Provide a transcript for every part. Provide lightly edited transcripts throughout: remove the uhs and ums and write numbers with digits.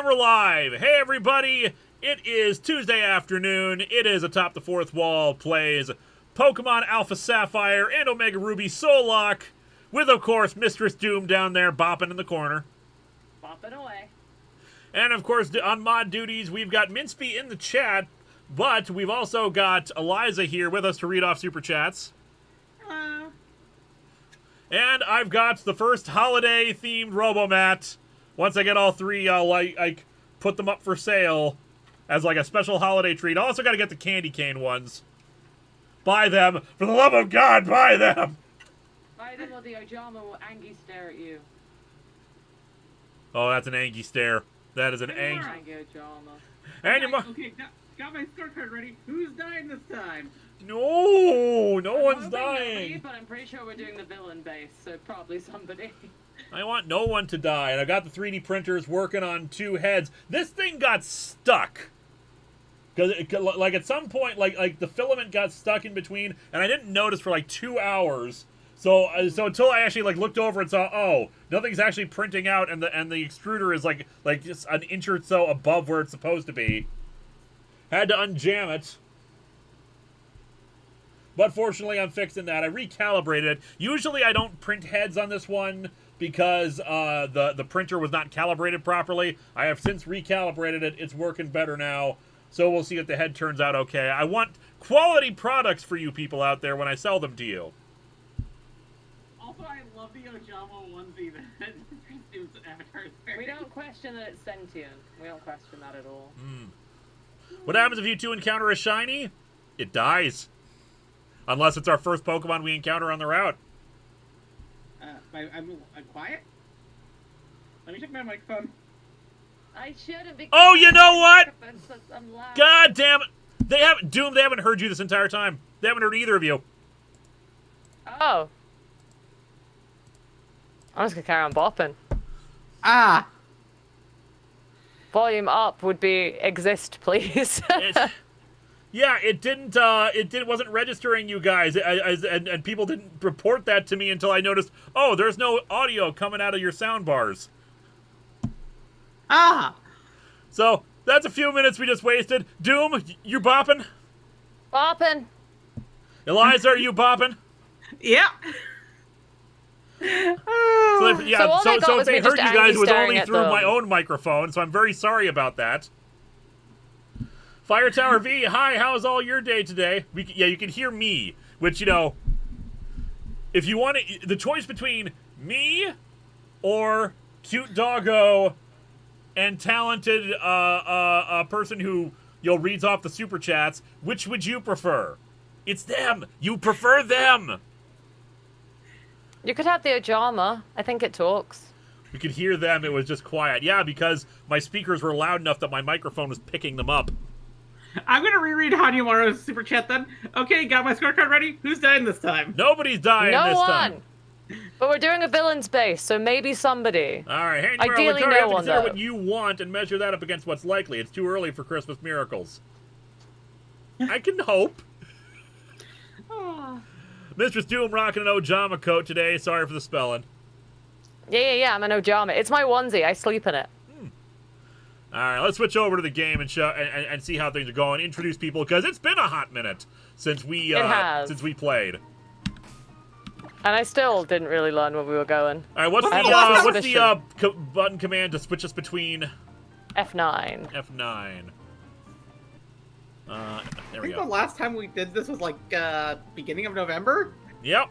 And we're live! Hey everybody! It is Tuesday afternoon. It is Atop the Fourth Wall plays Pokemon Alpha Sapphire and Omega Ruby Soul Locke, with of course Mistress Doom down there bopping in the corner. Bopping away. And of course on mod duties we've got Minspy in the chat, but we've also got Eliza here with us to read off Super Chats. Hello. And I've got the first holiday-themed Robomat. Once I get all three, I'll put them up for sale as like a special holiday treat. I also got to get the candy cane ones. Buy them. For the love of God, buy them! Buy them or the Ojama will Angie stare at you. Oh, that's an Angie stare. That is an Angie. Angie Ojama. And Okay, got my scorecard ready. Who's dying this time? No one's Nobody, dying. but I'm pretty sure we're doing the villain base, so probably somebody. I want no one to die, and I've got the 3D printers working on two heads. This thing got stuck. Because, like, at some point, like the filament got stuck in between, and I didn't notice for, like, 2 hours. So until I actually, like, looked over and saw, oh, nothing's actually printing out, and the extruder is, like just an inch or so above where it's supposed to be. Had to unjam it. But fortunately, I'm fixing that. I recalibrated it. Usually, I don't print heads on this one because the printer was not calibrated properly. I have since recalibrated it. It's working better now. So we'll see if the head turns out okay. I want quality products for you people out there when I sell them to you. Also, I love the Ojama onesie that Christine's avatar is wearing. We don't question that it's sentient. We don't question that at all. What happens if you two encounter a shiny? It dies. Unless it's our first Pokemon we encounter on the route. I'm quiet? Let me check my microphone. I shouldn't be. Oh, you know what? I'm loud. God damn it! They haven't heard you this entire time. They haven't heard either of you. Oh. I'm just gonna carry on bopping. Ah! Volume up would be exist, please. Yeah, it wasn't registering you guys, and people didn't report that to me until I noticed, oh, there's no audio coming out of your sound bars. Ah! So, that's a few minutes we just wasted. Doom, you bopping? Bopping. Eliza, are you bopping? Yeah! So if they heard you guys, it was only through my own microphone, so I'm very sorry about that. Fire Tower V, hi, how's all your day today? You can hear me, which, you know, if you want to, the choice between me or cute doggo and talented person who, reads off the super chats, which would you prefer? It's them. You prefer them. You could have the Ojama. I think it talks. We could hear them. It was just quiet. Yeah, because my speakers were loud enough that my microphone was picking them up. I'm gonna reread Hanyamaru's super chat then. Okay, got my scorecard ready. Who's dying this time? Nobody's dying this time. But we're doing a villain's base, so maybe somebody. All right, hey, ideally you no have to one, consider though. what you want and measure that up against what's likely. It's too early for Christmas miracles. I can hope. Oh. Mistress Doom rocking an Ojama coat today. Sorry for the spelling. Yeah, I'm an Ojama. It's my onesie. I sleep in it. All right, let's switch over to the game and show and see how things are going. Introduce people because it's been a hot minute since we played. And I still didn't really learn where we were going. All right, what's the button command to switch us between F9? F9. There I we think go. the last time we did this was like beginning of November. Yep.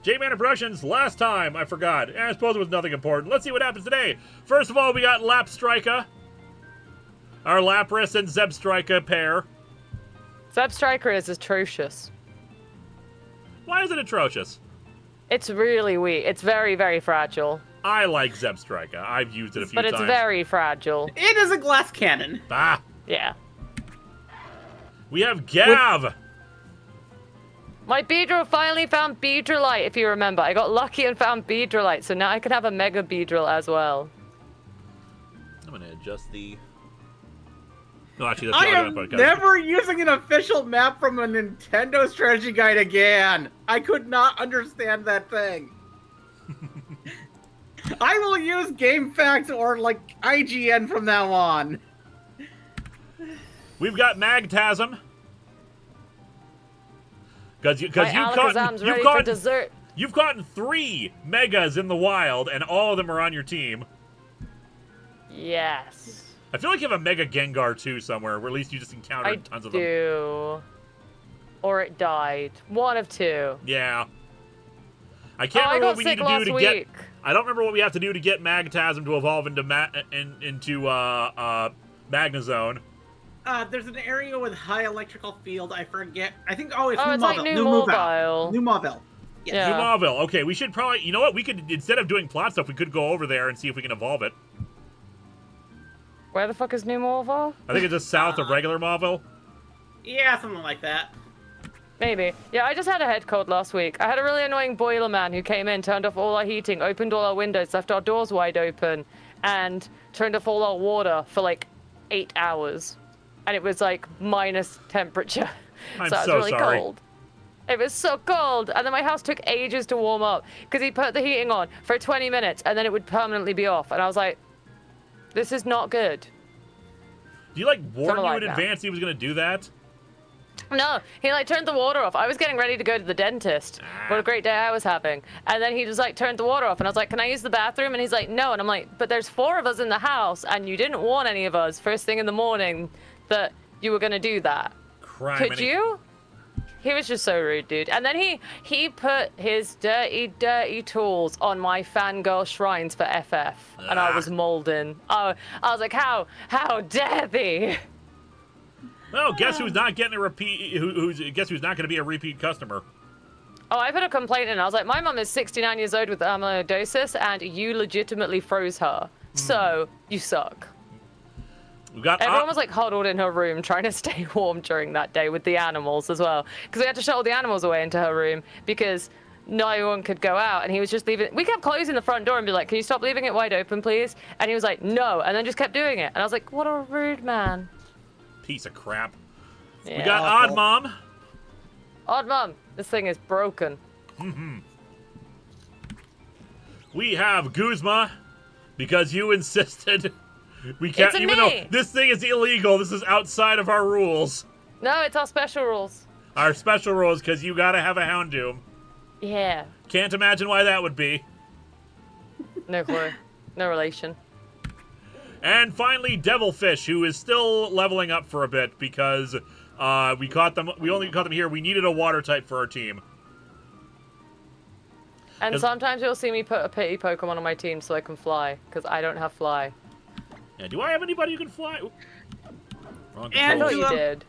J-Man Impressions, last time, I forgot. I suppose it was nothing important. Let's see what happens today. First of all, we got Lapstrika. Our Lapras and Zebstrika pair. Zebstrika is atrocious. Why is it atrocious? It's really weak. It's very, very fragile. I like Zebstrika. I've used it a few times. But it's very fragile. It is a glass cannon. Ah. Yeah. We have Gav. My Beedrill finally found Beedrillite, if you remember. I got lucky and found Beedrillite, so now I can have a Mega Beedrill as well. I'm going to adjust the... No, actually, that's I not am going to never using an official map from a Nintendo strategy guide again. I could not understand that thing. I will use GameFAQs or like IGN from now on. We've got Magtasm. Because you've gotten 3 megas in the wild, and all of them are on your team. Yes. I feel like you have a Mega Gengar too somewhere, or at least you just encountered tons of them. I do. Or it died. One of 2. Yeah. I can't remember what we need to do to get. I don't remember what we have to do to get Magtasm to evolve into Magnezone. There's an area with high electrical field. I forget. I think. Oh, it's like New Mobile. New Mobile. Yeah. New Mobile. Okay, we should probably. You know what? We could, instead of doing plot stuff, we could go over there and see if we can evolve it. Where the fuck is New Mobile? I think it's just south of regular Mobile. Yeah, something like that. Maybe. Yeah, I just had a head cold last week. I had a really annoying boiler man who came in, turned off all our heating, opened all our windows, left our doors wide open, and turned off all our water for like 8 hours. And it was like minus temperature. I'm so it was so really sorry. cold. It was so cold. And then my house took ages to warm up because he put the heating on for 20 minutes and then it would permanently be off. And I was like, this is not good. Do you like warn you like in advance he was going to do that? No, he like turned the water off. I was getting ready to go to the dentist. What a great day I was having. And then he just like turned the water off and I was like, can I use the bathroom? And he's like, no. And I'm like, but there's 4 of us in the house and you didn't warn any of us first thing in the morning that you were going to do that. Could you? He was just so rude, dude. And then he put his dirty tools on my fangirl shrines for FF. And I was molding. I was like, how dare thee? Well, guess who's not getting a repeat? Guess who's not going to be a repeat customer? Oh, I put a complaint in. I was like, my mum is 69 years old with amyloidosis, and you legitimately froze her. So you suck. Everyone was like huddled in her room trying to stay warm during that day with the animals as well. Because we had to shuttle the animals away into her room because no one could go out. And he was just leaving. We kept closing the front door and be like, can you stop leaving it wide open, please? And he was like, no. And then just kept doing it. And I was like, what a rude man. Piece of crap. Yeah. We got Odd Mom. Odd Mom, this thing is broken. We have Guzma because you insisted. We can't, even though this thing is illegal. This is outside of our rules. No, it's our special rules. Our special rules, because you gotta have a Houndoom. Yeah. Can't imagine why that would be. No clue. No relation. And finally, Devilfish, who is still leveling up for a bit because we caught them. We only caught them here. We needed a water type for our team. And sometimes you'll see me put a pity Pokemon on my team so I can fly, because I don't have fly. Yeah, do I have anybody who can fly? Wrong I thought you did.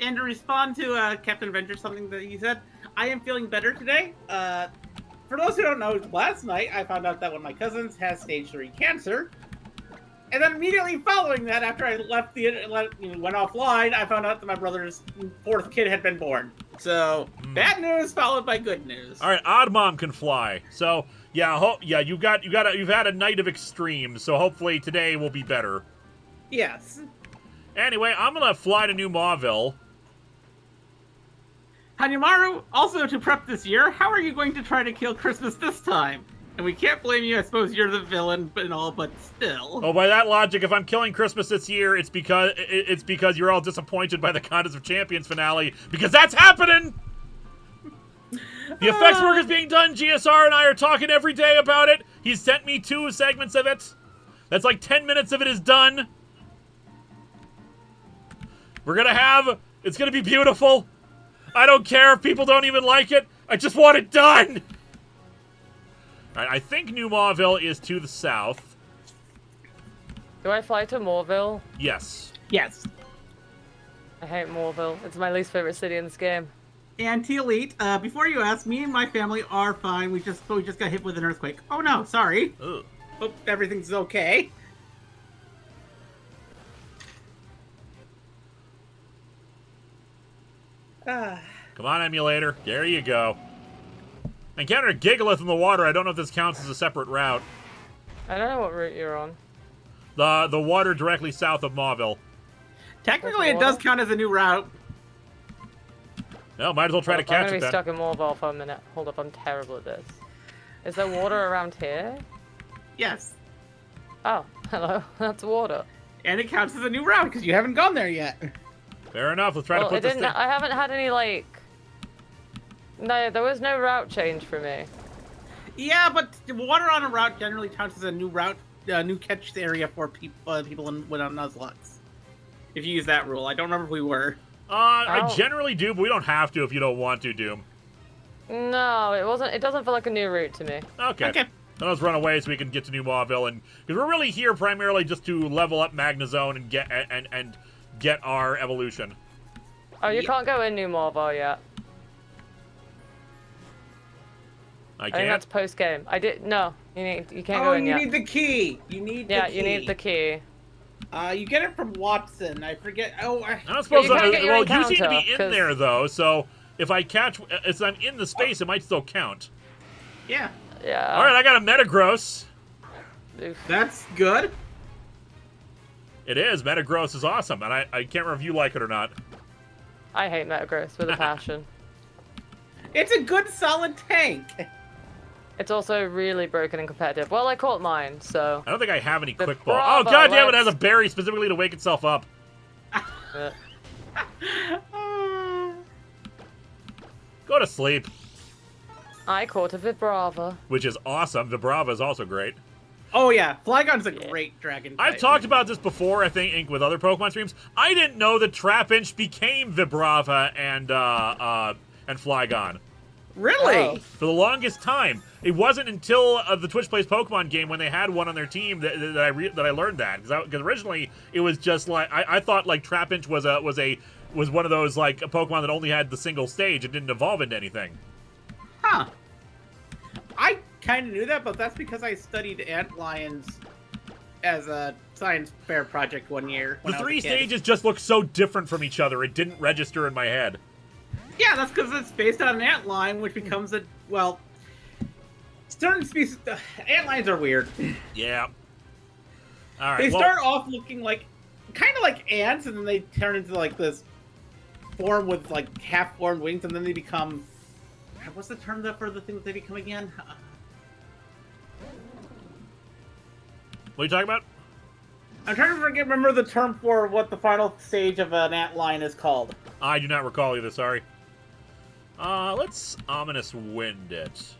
And to respond to Captain Avenger, something that you said, I am feeling better today. For those who don't know, last night I found out that one of my cousins has stage 3 cancer. And then immediately following that, after I left went offline, I found out that my brother's 4th kid had been born. So, bad news followed by good news. All right, Odd Mom can fly. So, yeah, you've had a night of extremes. So hopefully today will be better. Yes. Anyway, I'm gonna fly to New Mauville. Hanyamaru, also to prep this year, how are you going to try to kill Christmas this time? And we can't blame you, I suppose you're the villain and all, but still. Oh, by that logic, if I'm killing Christmas this year, it's because you're all disappointed by the Contest of Champions finale, because that's happening! The effects work is being done, GSR and I are talking every day about it. He's sent me 2 segments of it. That's like 10 minutes of it is done. It's gonna be beautiful. I don't care if people don't even like it. I just want it done! Alright, I think New Mauville is to the south. Do I fly to Mauville? Yes. Yes. I hate Mauville. It's my least favorite city in this game. And T-Elite, before you ask, me and my family are fine. We just got hit with an earthquake. Oh no, sorry. Ugh. Hope everything's okay. Come on, emulator. There you go. I encountered a Gigalith in the water. I don't know if this counts as a separate route. I don't know what route you're on. The water directly south of Mauville. Technically, it does count as a new route. No, might as well try to catch it then. I'm going to be stuck in Mauville for a minute. Hold up, I'm terrible at this. Is there water around here? Yes. Oh, hello. That's water. And it counts as a new route because you haven't gone there yet. Fair enough. Let's try to put this thing. I haven't had any like. No, there was no route change for me. Yeah, but the water on a route generally counts as a new route, new catch area for people on Nuzlocke. If you use that rule, I don't remember if we were. I generally do, but we don't have to if you don't want to, Doom. No, it wasn't. It doesn't feel like a new route to me. Okay. Then let's run away so we can get to New Mauville, and because we're really here primarily just to level up Magnezone and get our evolution. Oh, you can't go in New Mauville yet. I think can't. that's post game. No. You can't go in yet. Oh, you need the key. You need the key. You need the key. You get it from Watson. I forget. Oh, I don't suppose. You seem to be in there though. So if I'm in the space, it might still count. Yeah. Yeah. All right, I got a Metagross. Oof. That's good. It is. Metagross is awesome, and I can't remember if you like it or not. I hate Metagross with a passion. It's a good solid tank. It's also really broken and competitive. Well, I caught mine, so. I don't think I have any quick ball. Bravo, Oh god damn it! It has a berry specifically to wake itself up. Go to sleep. I caught a Vibrava. Which is awesome. Vibrava is also great. Oh yeah, Flygon's a great dragon type. I've talked about this before, I think, with other Pokemon streams. I didn't know that Trapinch became Vibrava and Flygon. Really? Oh. For the longest time. It wasn't until the Twitch Plays Pokemon game when they had one on their team that I learned that. Because originally it was just like I thought like Trapinch was one of those like a Pokemon that only had the single stage and didn't evolve into anything. Huh. I kind of knew that, but that's because I studied antlions as a science fair project one year. The three stages just look so different from each other. It didn't register in my head. Yeah, that's because it's based on an antlion, which becomes certain species. Antlions are weird. Yeah. All right. They start off looking kind of like ants, and then they turn into like this form with like half-formed wings, and then they become. What's the term for the thing that they become again? What are you talking about? I'm trying to remember the term for what the final stage of an antlion is called. I do not recall either, sorry. Let's Ominous Wind it.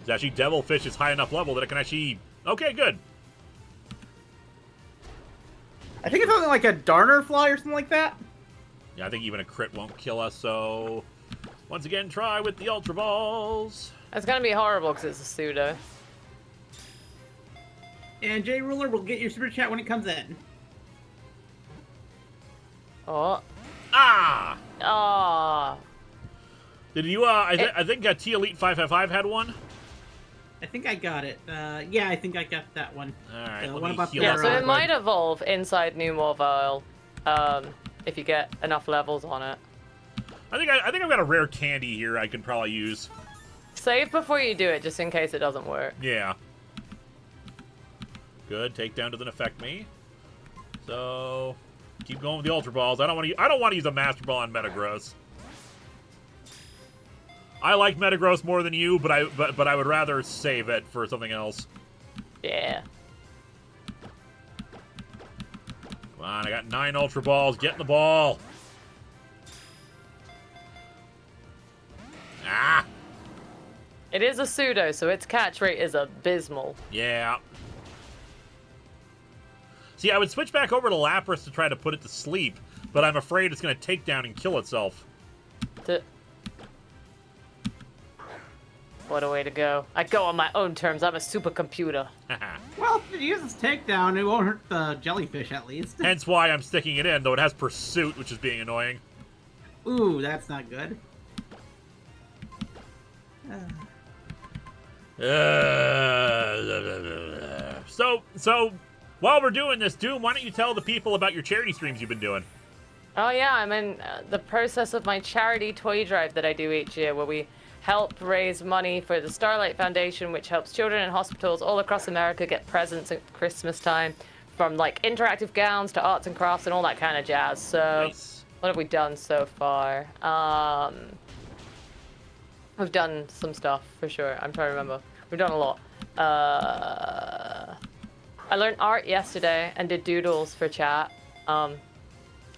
It's actually Devilfish is high enough level that it can actually... Okay, good. I think it's something like a Darner Fly or something like that. Yeah, I think even a crit won't kill us, so... Once again, try with the Ultra Balls. It's gonna be horrible because it's a pseudo. And J Ruler will get your super chat when it comes in. Oh. Ah! Ah. Did you, I think T-Elite 555 had one? I think I got it. Yeah, I think I got that one. Alright, what about heal Yeah, up so real it quick. might evolve inside New Mauville, if you get enough levels on it. I think I've got a rare candy here I can probably use. Save before you do it, just in case it doesn't work. Yeah. Good. Takedown doesn't affect me. So keep going with the Ultra Balls. I don't want to use a Master Ball on Metagross. I like Metagross more than you, but I would rather save it for something else. Yeah. Come on, I got 9 Ultra Balls. Get in the ball. Ah. It is a pseudo, so its catch rate is abysmal. Yeah. See, I would switch back over to Lapras to try to put it to sleep, but I'm afraid it's going to take down and kill itself. What a way to go. I go on my own terms. I'm a supercomputer. Well, if it uses takedown, it won't hurt the jellyfish at least. Hence why I'm sticking it in, though it has Pursuit, which is being annoying. Ooh, that's not good. So while we're doing this, Doom, why don't you tell the people about your charity streams you've been doing? Oh yeah, I'm in the process of my charity toy drive that I do each year, where we help raise money for the Starlight Foundation, which helps children in hospitals all across America get presents at Christmas time, from like interactive gowns to arts and crafts and all that kind of jazz. So Nice. what have we done so far? We've done some stuff, for sure. I'm trying to remember. We've done a lot. I learned art yesterday and did doodles for chat. I'm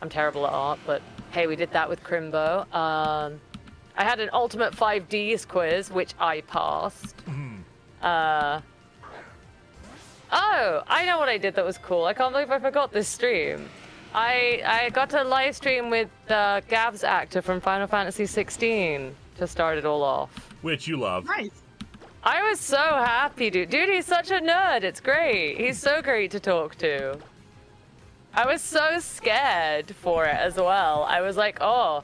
terrible at art, but hey, we did that with Crimbo. I had an Ultimate 5Ds quiz, which I passed. Oh, I know what I did that was cool. I can't believe I forgot this stream. I got to live stream with Gav's actor from Final Fantasy 16 to start it all off. Which you love. Nice. I was so happy, dude. Dude, he's such a nerd. It's great. He's so great to talk to. I was so scared for it as well. I was like, oh,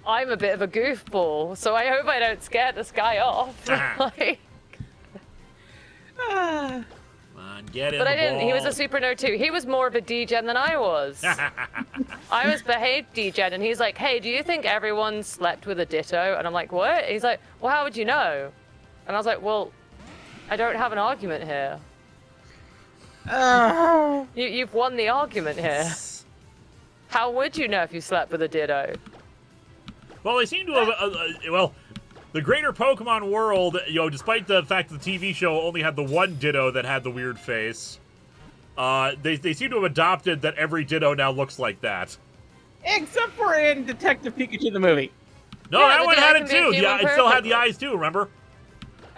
I'm a bit of a goofball, so I hope I don't scare this guy off. Like... Come on, get in But the I didn't. ball. He was a super nerd too. He was more of a degen than I was. I was behaved degen, and he's like, hey, do you think everyone slept with a ditto? And I'm like, what? He's like, well, how would you know? And I was like, well, I don't have an argument here. You've won the argument here. How would you know if you slept with a ditto? Well, they seem to have, well, the greater Pokemon world, despite the fact that the TV show only had the one Ditto that had the weird face, they seem to have adopted that every Ditto now looks like that. Except for in Detective Pikachu the movie. No, Yeah, that one had it too. Yeah, It still had the eyes too, remember?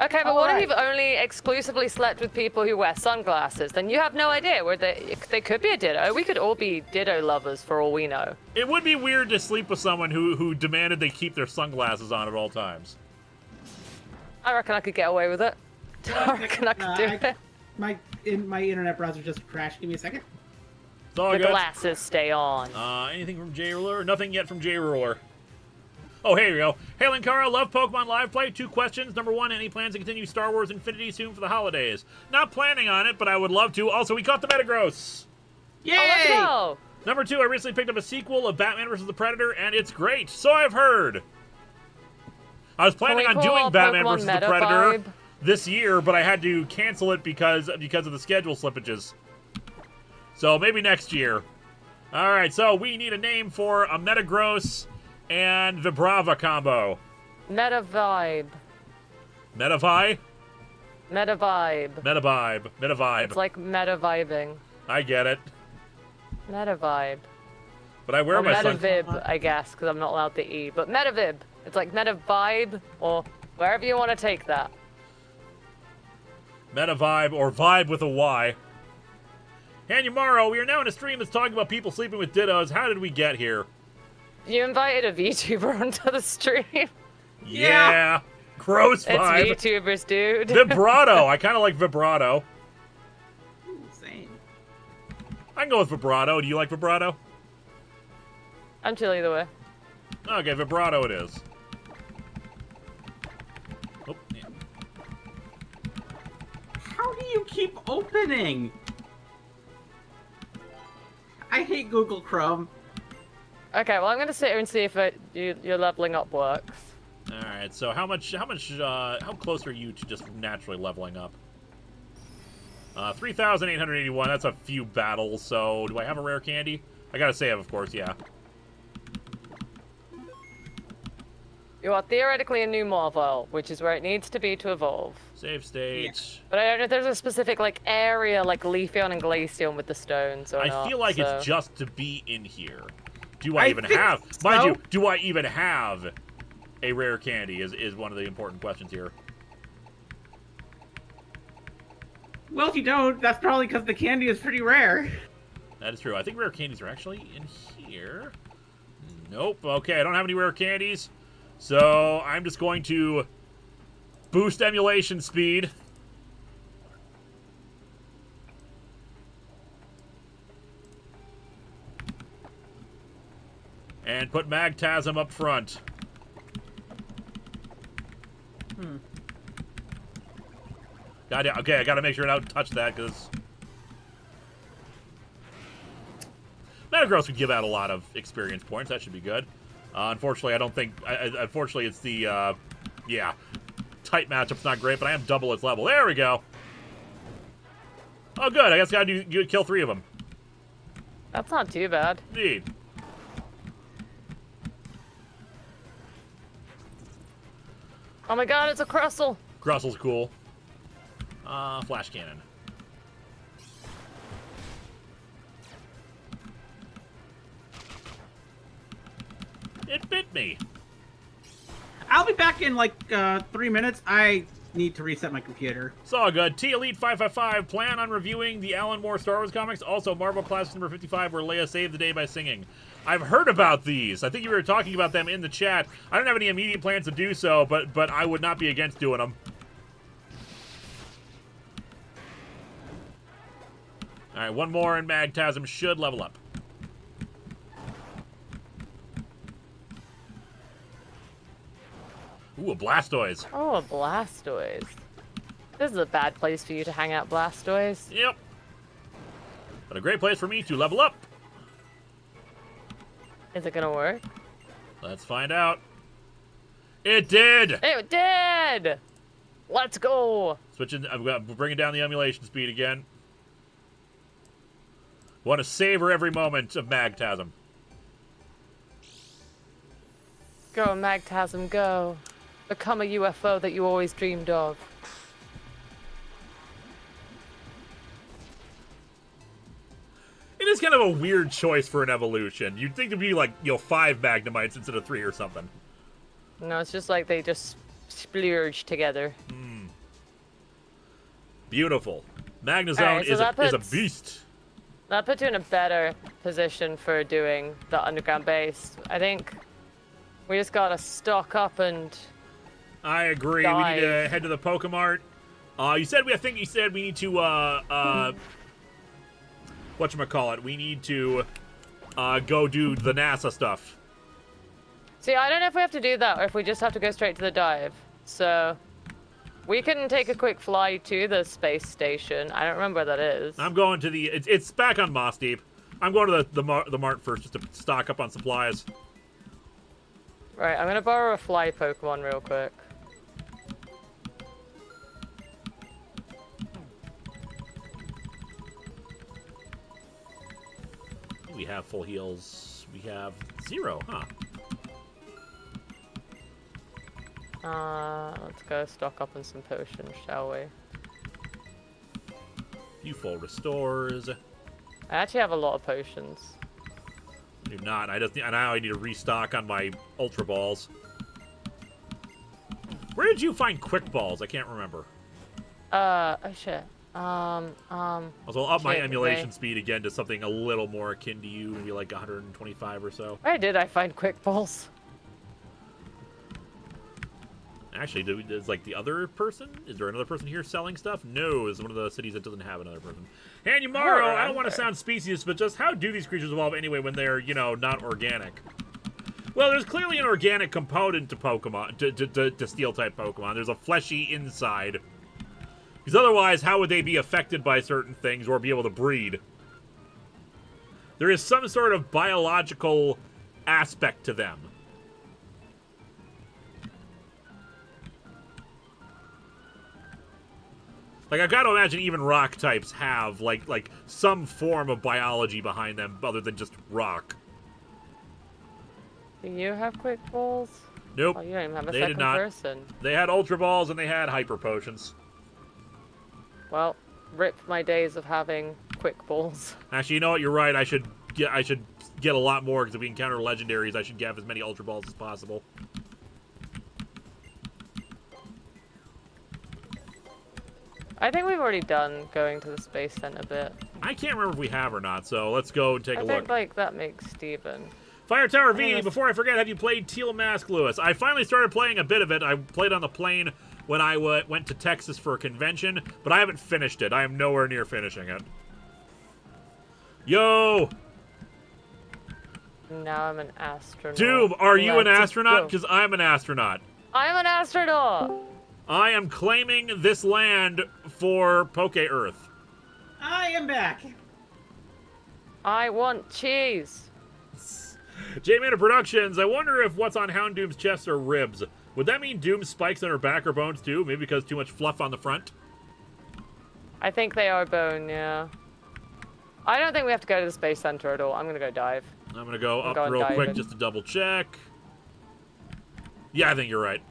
Okay, but what if you've only exclusively slept with people who wear sunglasses? Then you have no idea where they could be a Ditto. We could all be Ditto lovers for all we know. It would be weird to sleep with someone who demanded they keep their sunglasses on at all times. I reckon I could get away with it. I reckon I could do it. My internet browser just crashed. Give me a second. It's all The good. glasses stay on. Anything from J Ruler? Nothing yet from J Ruler. Oh, here we go. Hey, Linkara, love Pokemon Live Play. 2 questions. Number 1, any plans to continue Star Wars Infinity soon for the holidays? Not planning on it, but I would love to. Also, we caught the Metagross. Yay! Oh, let's go! Number 2, I recently picked up a sequel of Batman vs. the Predator, and it's great. So I've heard. I was planning on doing Batman vs. the Predator this year, but I had to cancel it because of the schedule slippages. So maybe next year. All right, so we need a name for a Metagross and Vibrava combo. Meta vibe. Metavi? Meta vibe. Metavibe. Metavibe. It's like meta vibing. I get it. Meta vibe. But I wear Or my meta sun... vib, I guess, because I'm not allowed the E. But meta vib. It's like meta vibe, or wherever you want to take that. Metavibe, or vibe with a Y. Hanyamaro, we are now in a stream that's talking about people sleeping with Dittos. How did we get here? You invited a VTuber onto the stream. Yeah. Gross vibe. It's VTubers, dude. Vibrato. I kind of like vibrato. Ooh, same. I can go with vibrato. Do you like vibrato? I'm chill either way. Okay, vibrato it is. Oh, yeah. How do you keep opening? I hate Google Chrome. Okay, well I'm gonna sit here and see if your leveling up works. All right. So how close are you to just naturally leveling up? 3,881. That's a few battles. So do I have a rare candy? I gotta save, of course. Yeah. You are theoretically a new Marvel, which is where it needs to be to evolve. Save state. Yeah. But I don't know if there's a specific area like Leafeon and Glaceon with the stones or not. I feel like so. it's just to be in here. Do I even think have? so. Mind you, do I even have a rare candy? Is one of the important questions here. Well, if you don't, that's probably because the candy is pretty rare. That is true. I think rare candies are actually in here. Nope. Okay, I don't have any rare candies. So I'm just going to boost emulation speed. And put Magtasm up front. Okay, I gotta make sure I don't touch that, because Metagross would give out a lot of experience points. That should be good. Unfortunately, I don't think... unfortunately, it's the... yeah. Tight matchup's not great, but I am double its level. There we go. Oh, good. I guess I gotta kill 3 of them. That's not too bad. Indeed. Oh my god, it's a Crustle. Crustle's cool. Flash cannon. It bit me. I'll be back in like 3 minutes. I need to reset my computer. It's all good. T Elite 555 plan on reviewing the Alan Moore Star Wars comics. Also, Marvel Classics number 55, where Leia saved the day by singing. I've heard about these. I think you were talking about them in the chat. I don't have any immediate plans to do so, but I would not be against doing them. All right, one more, and Magtasm should level up. Ooh, a Blastoise. Oh, a Blastoise. This is a bad place for you to hang out, Blastoise. Yep. But a great place for me to level up. Is it gonna work? Let's find out. It did! It did! Let's go! Switching, I'm bringing down the emulation speed again. Want to savor every moment of Magtasm. Go, Magtasm, go. Become a UFO that you always dreamed of. It is kind of a weird choice for an evolution. You'd think it'd be like, 5 Magnemites instead of 3 or something. No, it's just like they just splurge together. Beautiful. Magnezone Alright, so is a beast. That puts you in a better position for doing the underground base. I think we just gotta stock up and I agree. dive. We need to head to the Pokemart. I think you said we need to whatchamacallit? We need to go do the NASA stuff. See, I don't know if we have to do that or if we just have to go straight to the dive. So we can take a quick fly to the space station. I don't remember where that is. I'm going to the... It's back on Moss Deep. I'm going to the Mart first just to stock up on supplies. Right, I'm gonna borrow a fly Pokemon real quick. We have full heals. We have 0, huh? Let's go stock up on some potions, shall we? Few full restores. I actually have a lot of potions. I do not. Now I need to restock on my Ultra Balls. Where did you find Quick Balls? I can't remember. Oh shit. I'll up my shit, emulation okay. speed again to something a little more akin to you, maybe like 125 or so. Where did I find quick balls? Actually, is like the other person? Is there another person here selling stuff? No, it's one of the cities that doesn't have another person. And Yumaro, I don't want to sound specious, but just how do these creatures evolve anyway when they're, not organic? Well, there's clearly an organic component to Pokemon, to Steel-type Pokemon. There's a fleshy inside. Because otherwise, how would they be affected by certain things or be able to breed? There is some sort of biological aspect to them. Like, I've got to imagine even rock types have, like some form of biology behind them other than just rock. Do you have quick balls? Nope. Oh, you don't even have a They second did not. person. They had Ultra Balls and they had Hyper Potions. Well, rip my days of having quick balls. Actually, you know what? You're right. I should get a lot more because if we encounter legendaries, I should get as many Ultra Balls as possible. I think we've already done going to the Space Center bit. I can't remember if we have or not, so let's go and take a I look. think, like, that makes Steven. Fire Tower V, before I forget, have you played Teal Mask, Lewis? I finally started playing a bit of it. I played on the plane when I went to Texas for a convention, but I haven't finished it. I am nowhere near finishing it. Yo! Now I'm an astronaut. Doom, are you an Let's astronaut? go. Because I'm an astronaut. I'm an astronaut! I am claiming this land for Poke Earth. I am back. I want cheese. J-Mana Productions, I wonder if what's on Houndoom's chest are ribs. Would that mean Doom's spikes on her back are bones too? Maybe because too much fluff on the front? I think they are bone, yeah. I don't think we have to go to the Space Center at all. I'm gonna go dive. I'm gonna go up going real quick diving. just to double check. Yeah, I think you're right.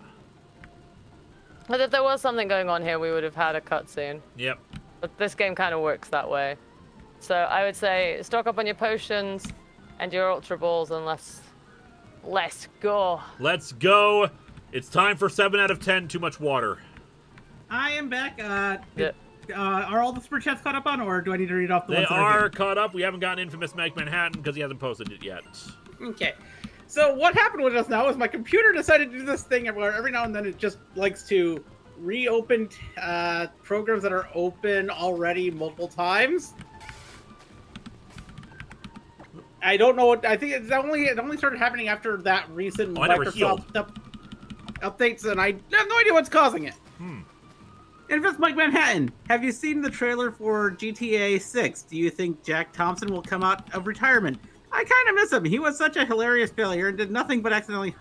But if there was something going on here, we would have had a cutscene. Yep. But this game kind of works that way. So I would say stock up on your potions and your Ultra Balls and let's go. Let's go. It's time for 7 out of 10 too much water. I am back. Yeah. Are all the super chats caught up on, or do I need to read off the They ones that are here? caught up. We haven't gotten Infamous Mike Manhattan because he hasn't posted it yet. Okay. So what happened with us now is my computer decided to do this thing where every now and then it just likes to reopen programs that are open already multiple times. I don't know what. I think it only started happening after that recent Microsoft updates, and I have no idea what's causing it. Infamous Mike Manhattan, have you seen the trailer for GTA 6? Do you think Jack Thompson will come out of retirement? I kind of miss him. He was such a hilarious failure and did nothing but accidentally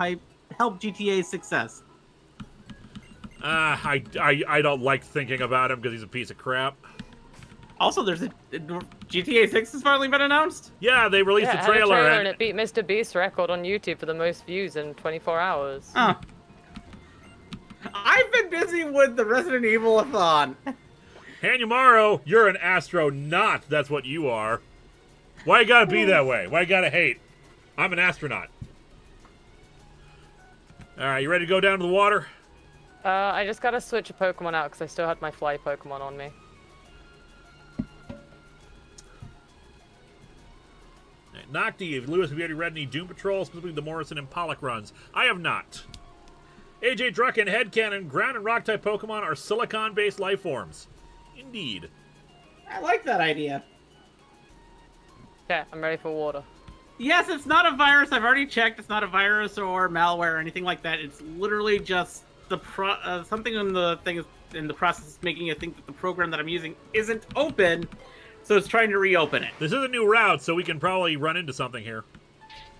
help GTA's success. I don't like thinking about him because he's a piece of crap. Also, there's GTA 6 has finally been announced. Yeah, they released Yeah, the it had a trailer, trailer and it beat Mr. Beast's record on YouTube for the most views in 24 hours. I've been busy with the Resident Evil-a-thon. Hanumaro, you're an astronaut. That's what you are. Why you gotta be that way? Why you gotta hate? I'm an astronaut. Alright, you ready to go down to the water? I just gotta switch a Pokemon out because I still had my fly Pokemon on me. Nocti, Lewis, have you already read any Doom Patrol, specifically the Morrison and Pollock runs? I have not. AJ Drucken, Headcanon, ground and rock type Pokemon are silicon-based life forms. Indeed. I like that idea. Okay, I'm ready for water. Yes, it's not a virus. I've already checked. It's not a virus or malware or anything like that. It's literally just the something in the thing is in the process is making it think that the program that I'm using isn't open, so it's trying to reopen it. This is a new route, so we can probably run into something here.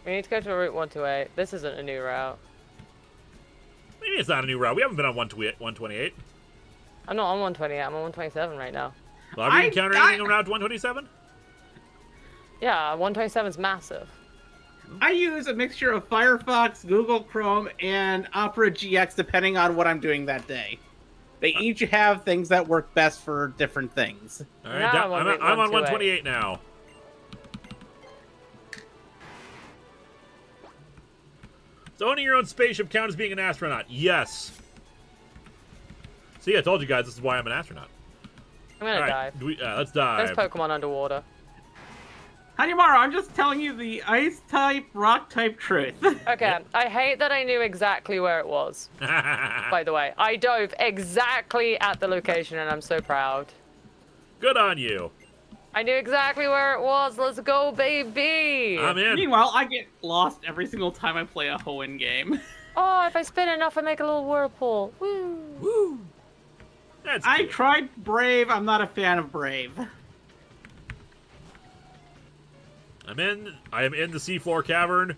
We need to go to Route 128. This isn't a new route. Maybe it's not a new route. We haven't been on 128. I'm not on 128. I'm on 127 right now. Well, have you encountered anything around 127? Yeah, 127's massive. I use a mixture of Firefox, Google Chrome, and Opera GX depending on what I'm doing that day. They each have things that work best for different things. All right, I'm on 128 now. So owning your own spaceship count as being an astronaut? Yes. See, I told you guys this is why I'm an astronaut. I'm gonna dive. Let's dive. There's Pokemon underwater. Hanumaro, I'm just telling you the ice type, rock type truth. Okay, I hate that I knew exactly where it was. By the way, I dove exactly at the location and I'm so proud. Good on you. I knew exactly where it was. Let's go, baby. I'm in. Meanwhile, I get lost every single time I play a Hoenn game. Oh, if I spin enough, I make a little whirlpool. Woo. Woo. That's I cute. tried Brave. I'm not a fan of Brave. I am in the Seafloor Cavern.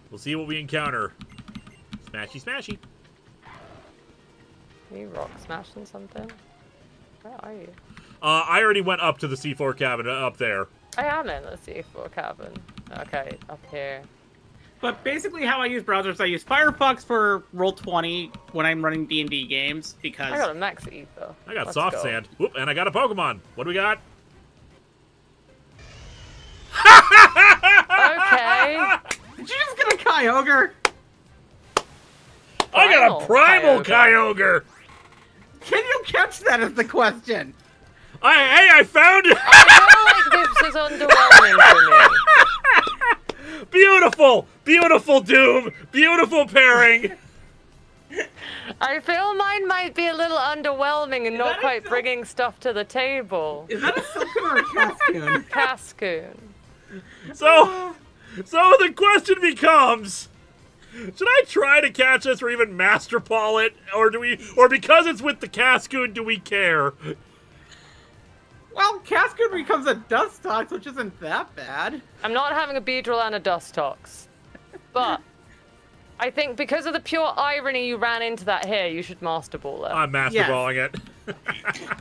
We'll see what we encounter. Smashy, smashy. Are you rock smashing something? Where are you? I already went up to the Seafloor Cavern up there. I am in the Seafloor Cavern. Okay, up here. But basically how I use browsers, I use Firefox for Roll20 when I'm running D&D games, because... I got a max ether. I got Let's soft go. sand. Whoop, and I got a Pokemon. What do we got? Okay. Did you just get a Kyogre? I got a Primal Kyogre. Can you catch that is the question? Hey, I found it. I feel like this is underwhelming for me. Beautiful, beautiful Doom, beautiful pairing. I feel mine might be a little underwhelming and not quite bringing stuff to the table. Is that a Silcoon or a Cascoon? Cascoon. So the question becomes, should I try to catch this or even Master Ball it, or because it's with the Cascoon, do we care? Well, Cascoon becomes a Dustox, which isn't that bad. I'm not having a Beedrill and a Dustox, but I think because of the pure irony you ran into that here, you should Master Ball it. I'm Master Balling it.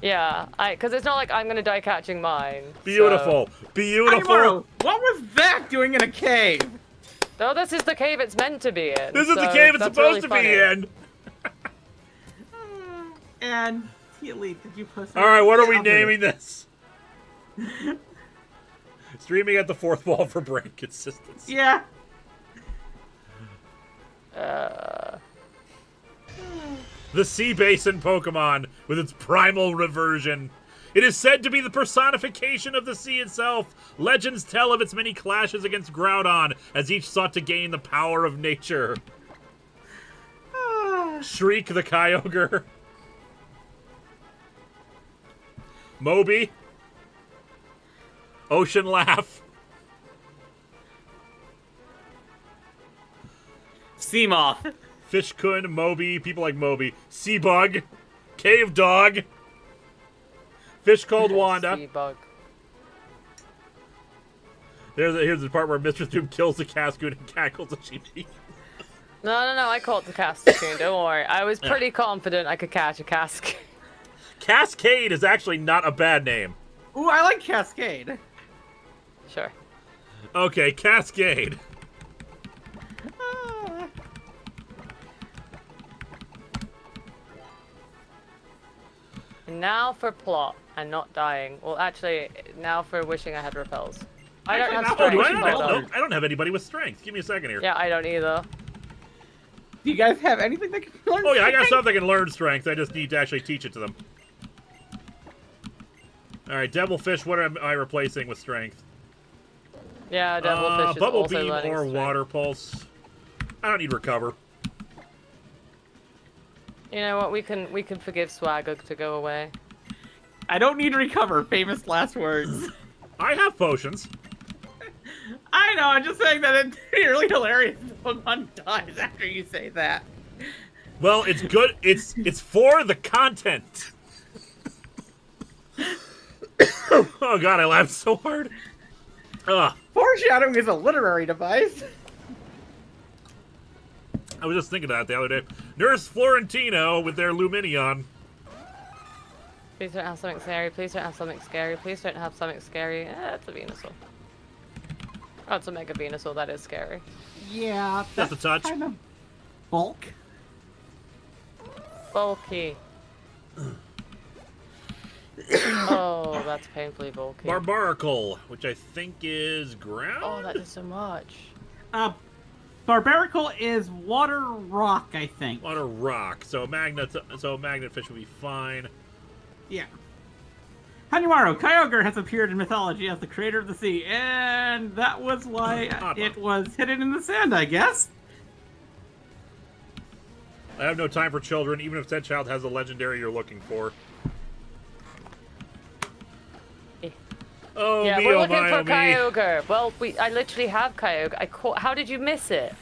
Yeah, because it's not like I'm going to die catching mine. Beautiful, so. beautiful. Hanumaro, what was that doing in a cave? Oh, this is the cave it's meant to be in. This is the cave it's supposed to be in. And Elite, did you post? All right, what are we naming this? Streaming at the fourth wall for brain consistency. Yeah. The Sea Basin Pokemon with its primal reversion. It is said to be the personification of the sea itself. Legends tell of its many clashes against Groudon as each sought to gain the power of nature. Shriek the Kyogre. Moby. Ocean Laugh. Seamoth. Fishkun, Moby, people like Moby. Seabug. Cave Dog. Fish called Wanda. Seabug. Here's the part where Mr. Doom kills the Cascoon and cackles a sheepy. No, I caught the Cascoon, don't worry. I was pretty confident I could catch a Cascoon. Cascade is actually not a bad name. Ooh, I like Cascade. Sure. Okay, Cascade. Now for plot and not dying. Well, actually, now for wishing I had repels. I don't have Actually, strength. I don't have anybody with strength. Give me a second here. Yeah, I don't either. Do you guys have anything that can learn? Oh yeah, I got strength? stuff that can learn strength. I just need to actually teach it to them. All right, Devilfish. What am I replacing with strength? Yeah, Devilfish is Bubble also Beam learning or strength. Water Pulse. I don't need Recover. You know what? We can forgive Swagger to go away. I don't need Recover. Famous last words. I have potions. I know. I'm just saying that it'd be really hilarious if the Pokemon dies after you say that. Well, it's good. It's for the content. Oh god, I laughed so hard. Foreshadowing is a literary device. I was just thinking of that the other day. Nurse Florentino with their Luminion. Please don't have something scary. Please don't have something scary. Please don't have something scary. It's a Venusaur. Oh, it's a Mega Venusaur. That is scary. Yeah, Just a touch. Kind of bulk. Bulky. Oh, that's painfully bulky. Barbaracle, which I think is ground. Oh, that is so much. Barbaracle is water rock, I think. Water rock. So Magnet Fish will be fine. Yeah. Hanimaru, Kyogre has appeared in mythology as the creator of the sea, and that was why it was hidden in the sand, I guess. I have no time for children, even if said child has the legendary you're looking for. Oh, yeah, me, we're oh looking my, for oh me. Kyogre. Well, I literally have Kyogre. How did you miss it?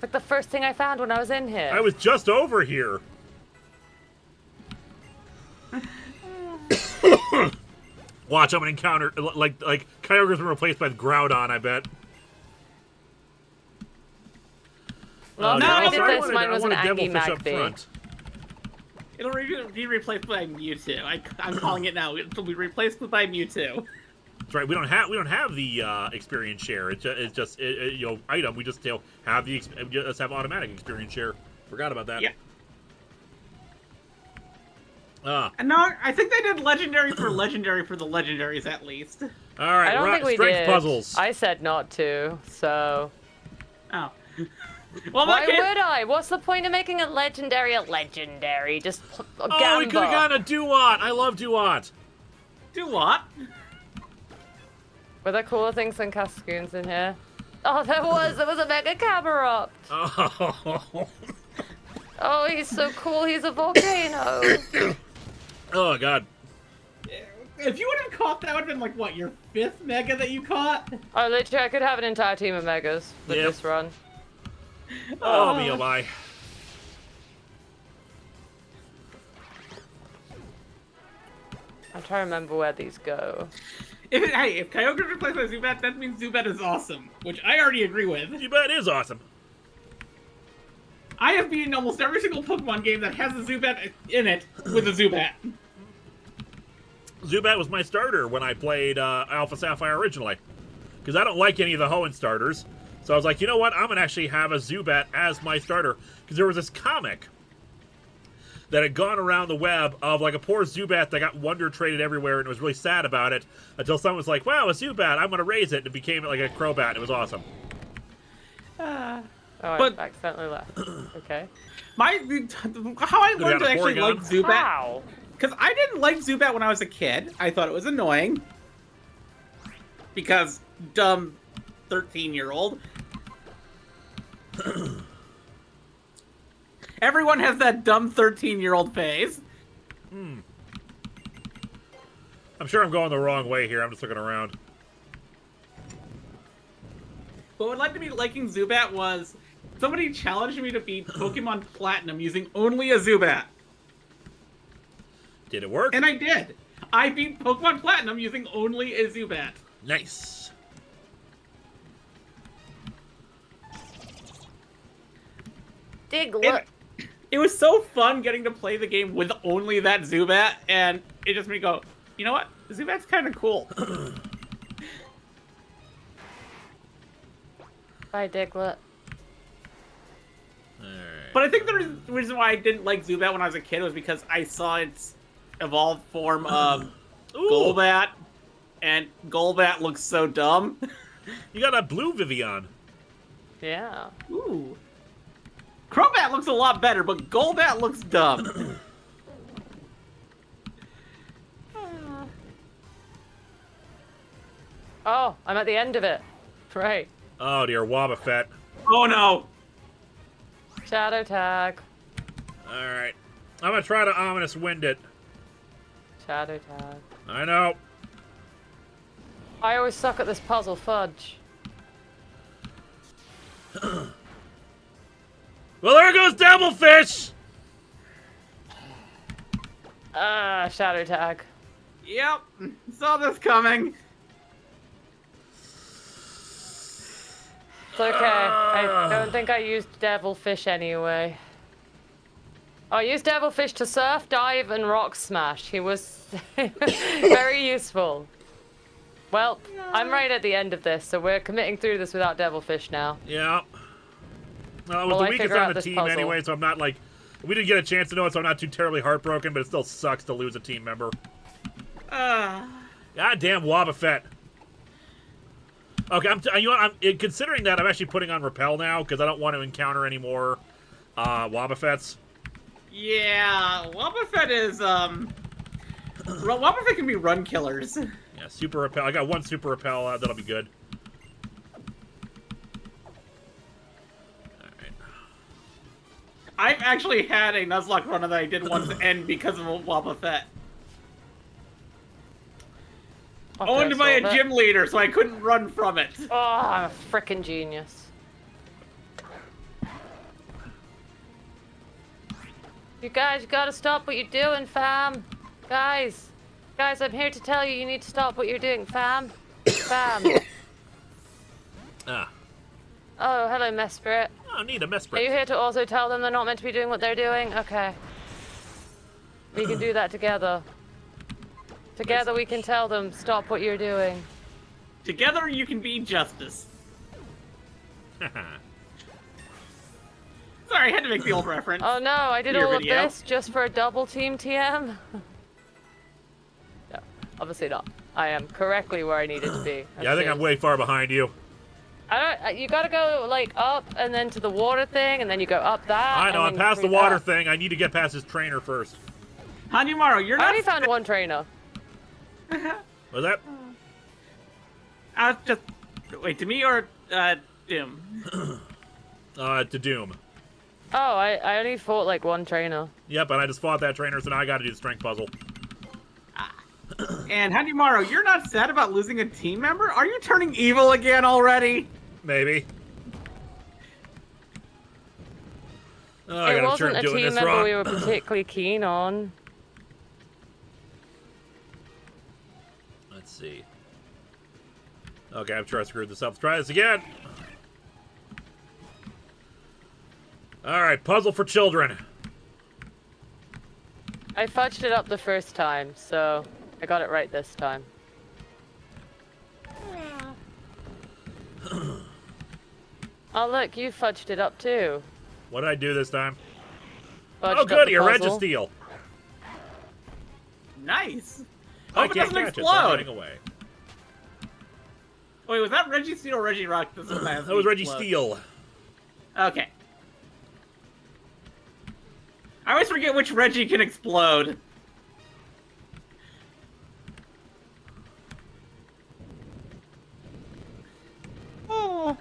Like the first thing I found when I was in here. I was just over here. Watch, I'm gonna encounter like Kyogre's been replaced by Groudon, I bet. Well, no, I also, did this. Mine was an Angie Magby. It'll be replaced by Mewtwo. I'm calling it now. It'll be replaced by Mewtwo. That's right. We don't have the experience share. It's just you know, item. We just have automatic experience share. Forgot about that. Yeah. And no, I think they did legendary for the legendaries at least. All right. I don't think we strength did. puzzles. I said not to, so. Oh. Well, why would I? What's the point of making a legendary? Just a Gamba. Oh, we could have gotten a Duat. I love Duat. Do what? Were there cooler things than Cascoons in here? Oh, there was a Mega Cabaret. Oh. Oh, he's so cool. He's a volcano. Oh god. If you would have caught that, would have been like what, your 5th Mega that you caught? Oh, literally, I could have an entire team of Megas with Yep. this run. Oh me, oh my. I'm trying to remember where these go. If Kyogre is replaced by Zubat, that means Zubat is awesome, which I already agree with. Zubat is awesome. I have beaten almost every single Pokemon game that has a Zubat in it with a Zubat. Zubat was my starter when I played Alpha Sapphire originally. Because I don't like any of the Hoenn starters. So I was like, you know what? I'm going to actually have a Zubat as my starter. Because there was this comic that had gone around the web of like a poor Zubat that got wonder traded everywhere and was really sad about it until someone was like, wow, a Zubat, I'm going to raise it. And it became like a Crobat. It was awesome. Oh, But- I accidentally left. Okay. How I learned to actually like Zubat, Wow. because I didn't like Zubat when I was a kid. I thought it was annoying. Because dumb 13-year-old. Everyone has that dumb 13-year-old phase. I'm sure I'm going the wrong way here. I'm just looking around. But what led to me liking Zubat was somebody challenged me to beat Pokemon Platinum using only a Zubat. Did it work? And I did. I beat Pokemon Platinum using only a Zubat. Nice. Diglett. It was so fun getting to play the game with only that Zubat, and it just made me go, you know what? Zubat's kind of cool. Bye, Diglett. Alright. But I think the reason why I didn't like Zubat when I was a kid was because I saw its evolved form of Golbat, and Golbat looks so dumb. You got a blue Vivian. Yeah. Ooh. Crobat looks a lot better, but Golbat looks dumb. Oh, I'm at the end of it. Right. Oh dear, Wobbuffet. Oh no! Shadow tag. Alright. I'm gonna try to ominous wind it. Shadow tag. I know. I always suck at this puzzle, fudge. Well, there goes Devilfish! Shadow tag. Yep, saw this coming. It's okay. I don't think I used Devilfish anyway. Oh, I used Devilfish to surf, dive, and rock smash. He was very useful. Well, I'm right at the end of this, so we're committing through this without Devilfish now. Yeah. Well, Will the I weakest figure on out the this team puzzle? anyway, so I'm not like... We didn't get a chance to know it, so I'm not too terribly heartbroken, but it still sucks to lose a team member. Goddamn Wobbuffet. Okay, you know what, considering that, I'm actually putting on Repel now, because I don't want to encounter any more Wobbuffets. Yeah, Wobbuffet is, Wobbuffet can be run killers. Yeah, Super Repel. I got one Super Repel, that'll be good. Alright. I've actually had a Nuzlocke run that I did once end because of a Wobbuffet. Owned by a gym leader, so I couldn't run from it. Oh, I'm a frickin' genius. You guys, you gotta stop what you're doing, fam. Guys, I'm here to tell you, you need to stop what you're doing, fam. Fam. Ah. Oh, hello, Mesprit. Oh, need a Mesprit. Are you here to also tell them they're not meant to be doing what they're doing? Okay. We can do that together. Together we can tell them, stop what you're doing. Together you can be justice. Sorry, I had to make the old reference. Oh no, I did Your all video. of this just for a double team TM? No, obviously not. I am correctly where I needed to be. Yeah, I think I'm way far behind you. You gotta go, like, up and then to the water thing, and then you go up that. I know, I'm past the water thing. I need to get past his trainer first. Hanemaru, you're I not... only found one trainer. Was that? Just... Wait, to me or, Doom? To Doom. Oh, I only fought, like, one trainer. Yep, and I just fought that trainer, so now I gotta do the strength puzzle. And Hanemaru, you're not sad about losing a team member? Are you turning evil again already? Maybe. Oh, I It gotta wasn't turn a doing team this member wrong. we were particularly keen on. Let's see. Okay, I'm sure I screwed this up. Let's try this again. Alright, puzzle for children. I fudged it up the first time, so I got it right this time. Oh look, you fudged it up too. What did I do this time? Oh, goody, a Registeel. Nice. I Hope it can't doesn't catch it, so I'm explode. running away. Wait, was that Registeel or Regirock? That was Registeel. Okay. I always forget which Reggie can explode. Oh.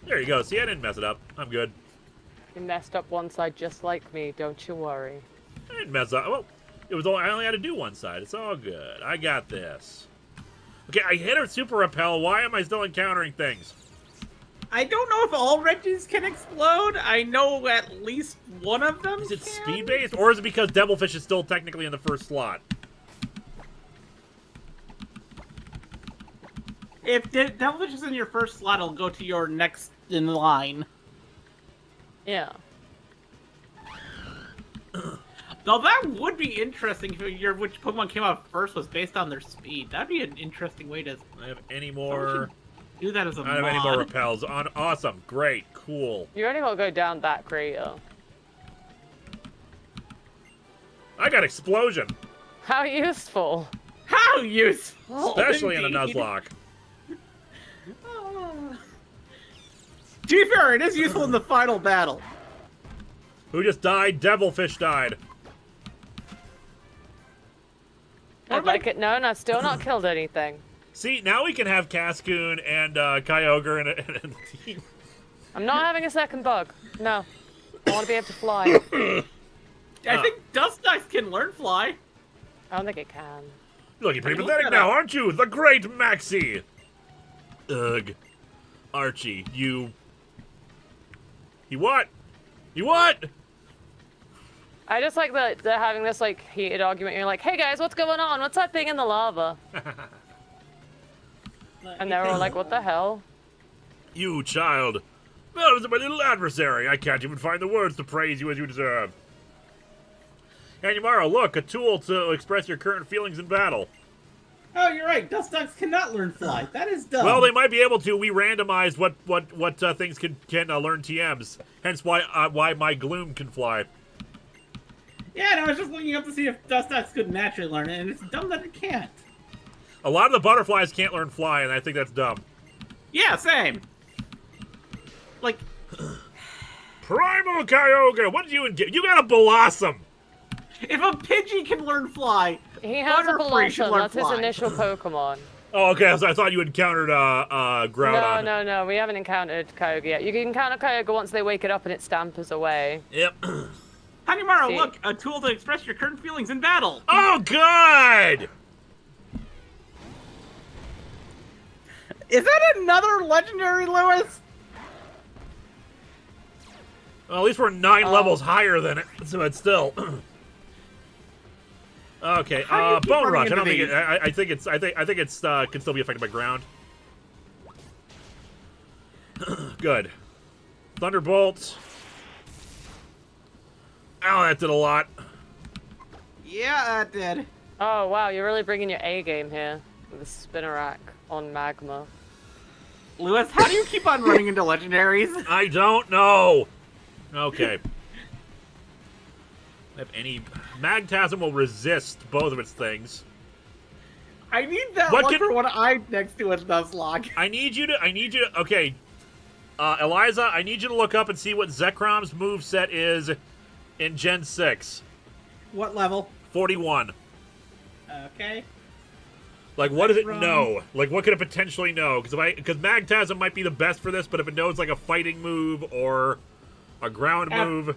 There you go. See, I didn't mess it up. I'm good. You messed up one side just like me. Don't you worry. I didn't mess up. Well, it was all, I only had to do one side. It's all good. I got this. Okay, I hit a super repel. Why am I still encountering things? I don't know if all Reggies can explode. I know at least one of them Is it can. speed-based, or is it because Devilfish is still technically in the first slot? If Devilfish is in your first slot, it'll go to your next in line. Yeah. Though that would be interesting if which Pokemon came out first was based on their speed. That'd be an interesting way to I have any more... do that as a I don't have any more repels. Awesome. Great. Cool. You only got to go down that crater. I got Explosion. How useful. How useful! Especially in a indeed. Nuzlocke. To be fair, it is useful in the final battle. Who just died? Devilfish died. I'd like it known I've still not killed anything. See, now we can have Cascoon and Kyogre in a team. I'm not having a second bug. No. I want to be able to fly. I think Dustox can learn fly. I don't think it can. You're looking pretty Look pathetic that now, up. aren't you? The great Maxie! Ugh. Archie, you... You what? You what? I just like that they're having this like heated argument. You're like, hey guys, what's going on? What's that thing in the lava? And they're all like, what the hell? You child. That was my little adversary. I can't even find the words to praise you as you deserve. Anumaro, look, a tool to express your current feelings in battle. Oh, you're right. Dustox cannot learn fly. That is dumb. Well, they might be able to. We randomized what things can learn TMs. Hence why my Gloom can fly. Yeah, no, I was just looking up to see if Dustox could naturally learn it, and it's dumb that it can't. A lot of the butterflies can't learn fly, and I think that's dumb. Yeah, same. Like, Primal Kyogre, what did you get? You got a Blossom. if a Pidgey can learn fly, He has a Butterfree should Blossom. learn That's his fly. initial Pokemon. Oh, okay. So I thought you encountered Groudon. No. We haven't encountered Kyogre yet. You can encounter Kyogre once they wake it up and it stampers away. Yep. Hanimaro, See. look, a tool to express your current feelings in battle. Oh, good. Is that another legendary, Lewis? Well, at least we're 9 levels higher than it, so it's still. Okay, How do you keep Bone running Rush. I into don't think these? I think it's can still be affected by ground. Good. Thunderbolt. Oh, that did a lot. Yeah, that did. Oh wow, you're really bringing your A game here with the Spinnerack on Magma. Lewis, how do you keep on running into legendaries? I don't know. Okay. If any Magtasm will resist both of its things. I need that What one can- for when I'm next to a Nuzlocke. I need you to. Okay, Eliza, I need you to look up and see what Zekrom's moveset is in Gen 6. What level? 41. Okay. Like, what does it Zekrom. know? Like, what could it potentially know? Because Magtasm might be the best for this, but if it knows like a fighting move or a ground move.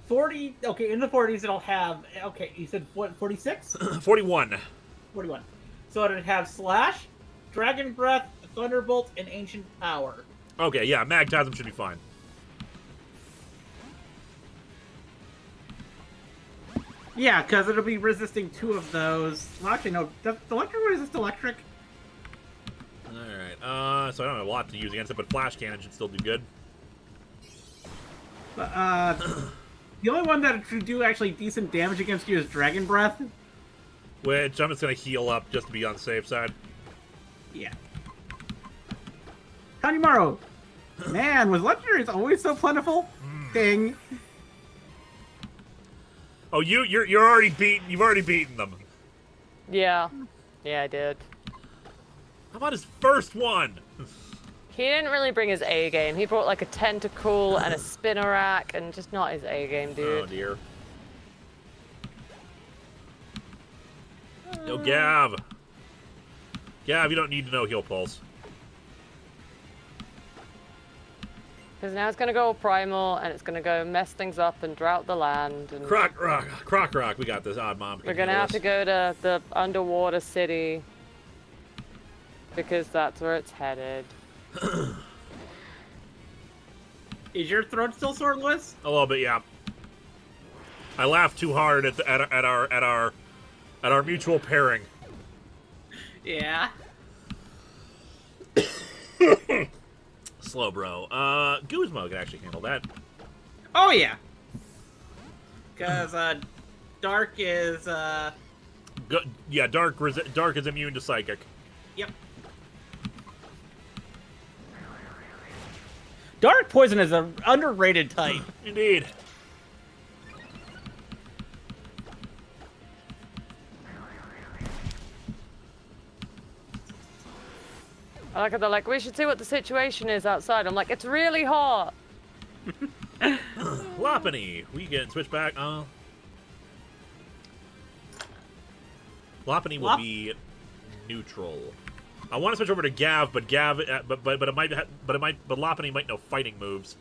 40, okay, in the 40s it'll have, okay, you said what, 46? 41. 41. So it'd have Slash, Dragon Breath, Thunderbolt, and Ancient Power. Okay, yeah, Magtasm should be fine. Yeah, because it'll be resisting 2 of those. Well, actually, no, does Electric resist Electric? Alright, so I don't have a lot to use against it, but Flash Cannon should still do good. The only one that should do actually decent damage against you is Dragon Breath. Which I'm just going to heal up just to be on the safe side. Yeah. Tanimaro. Man, was legendaries always so plentiful? Ding. Oh, you're already beaten. You've already beaten them. Yeah. Yeah, I did. How about his first one? He didn't really bring his A game. He brought like a tentacle and a spinnerack and just not his A game, dude. Oh dear. Yo, Gav. Gav, you don't need to know heal pulse. Because now it's going to go primal and it's going to go mess things up and drought the land. And Croc rock. We got this. Odd mom. we're going to have to go to the underwater city. Because that's where it's headed. Is your throat still sore, Lewis? A little bit, yeah. I laughed too hard at our mutual pairing. Yeah. Slow, bro. Guzmo can actually handle that. Oh yeah. Because Dark is Dark is immune to psychic. Yep. Dark Poison is an underrated type. Indeed. I like it. They're like, we should see what the situation is outside. I'm like, it's really hot. Lopunny, we can switch back. Lopunny will be neutral. I want to switch over to Gav, but Lopunny might know fighting moves.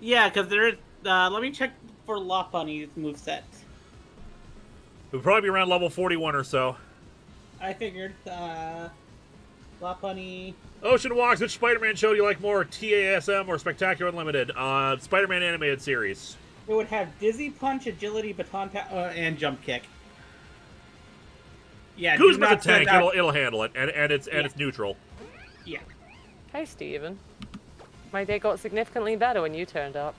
Yeah, because there is. Let me check for Lopunny's moveset. It would probably be around level 41 or so. I figured. Lopunny. Ocean Walks, which Spider-Man show do you like more, TASM or Spectacular Unlimited? Spider-Man animated series. It would have Dizzy Punch, Agility, Baton and Jump Kick. Yeah, Guzma's a tank. It'll handle it, and it's neutral. Yeah. Hey, Steven. My day got significantly better when you turned up.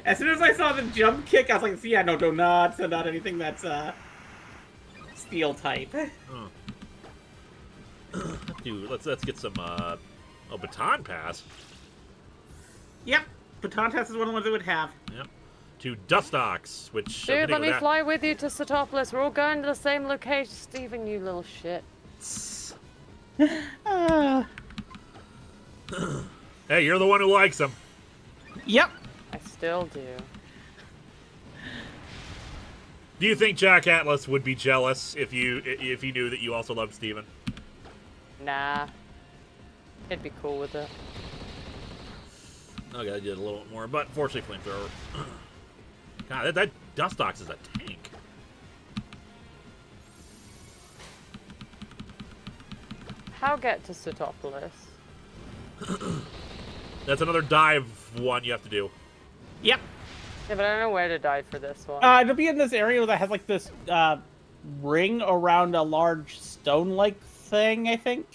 As soon as I saw the Jump Kick, I was like, yeah, no, not anything that's Steel type. Dude, let's get some Baton Pass. Yep, Baton Pass is one of the ones it would have. Yep. To Dustox, which dude, let me fly with you to Sootopolis. We're all going to the same location, Steven, you little shit. Hey, you're the one who likes him. Yep. I still do. Do you think Jack Atlas would be jealous if he knew that you also loved Steven? Nah. He'd be cool with it. Okay, I did a little bit more, but fortunately, flamethrower. God, that Dustox is a tank. How get to Sootopolis? That's another dive one you have to do. Yep. Yeah, but I don't know where to dive for this one. It'll be in this area that has like this ring around a large stone-like thing, I think.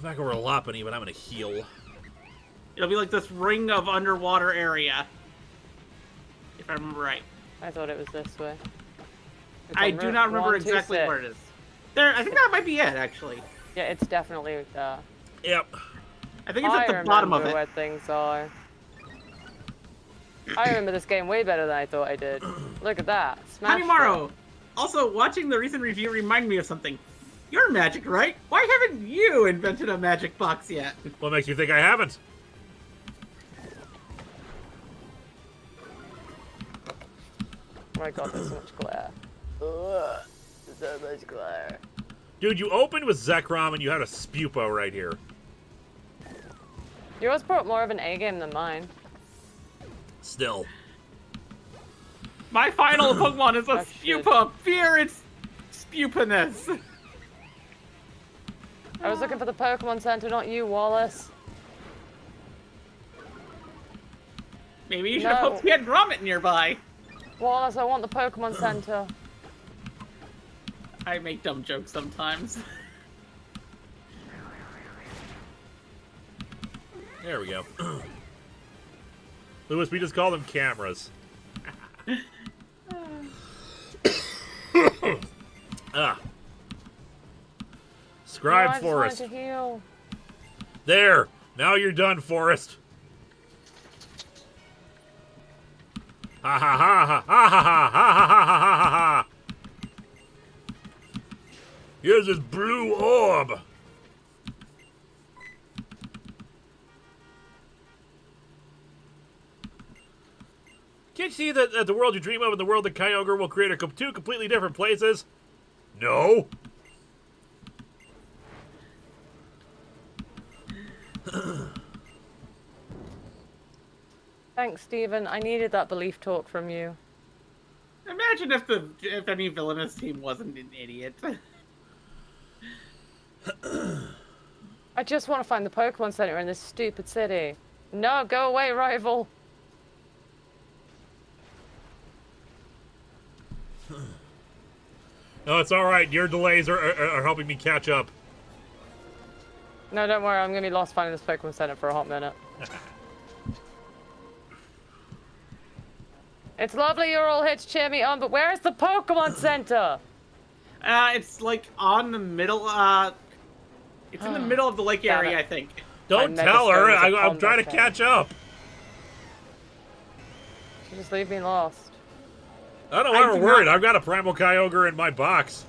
Back over to Lopunny, but I'm gonna heal. It'll be like this ring of underwater area, if I remember right. I thought it was this way. I do not remember exactly where it is. There, I think that might be it, actually. Yeah, it's definitely. Yep. I think it's at the bottom of it. Where things are. I remember this game way better than I thought I did. Look at that. Smash Hanimaro! Also, watching the recent review reminded me of something. You're magic, right? Why haven't you invented a magic box yet? What makes you think I haven't? Oh my god, there's so much glare. Ugh, so much glare. Dude, you opened with Zekrom and you had a Spupo right here. Yours brought more of an A game than mine. Still. My final Pokemon is a Spupa. Fear its Spupiness. I was looking for the Pokemon Center, not you, Wallace. Maybe you should have hoped we had Grommet nearby. Wallace, I want the Pokemon Center. I make dumb jokes sometimes. There we go. Lewis, we just call them cameras. Describe I just Forest. wanted to heal. There. Now you're done, Forest. Ha ha ha ha ha ha ha ha ha ha ha ha. Here's this blue orb. Can't you see that the world you dream of and the world that Kyogre will create are two completely different places? No. Thanks, Steven. I needed that belief talk from you. Imagine if any villainous team wasn't an idiot. I just want to find the Pokemon Center in this stupid city. No, go away, rival. No, it's all right. Your delays are helping me catch up. No, don't worry. I'm going to be lost finding this Pokemon Center for a hot minute. It's lovely you're all here to cheer me on, but where's the Pokemon Center? It's like on the middle, it's in the middle of the lake area, I think. Don't tell her. I'm trying to catch up. You just leave me lost. I don't want her worried. I've got a Primal Kyogre in my box.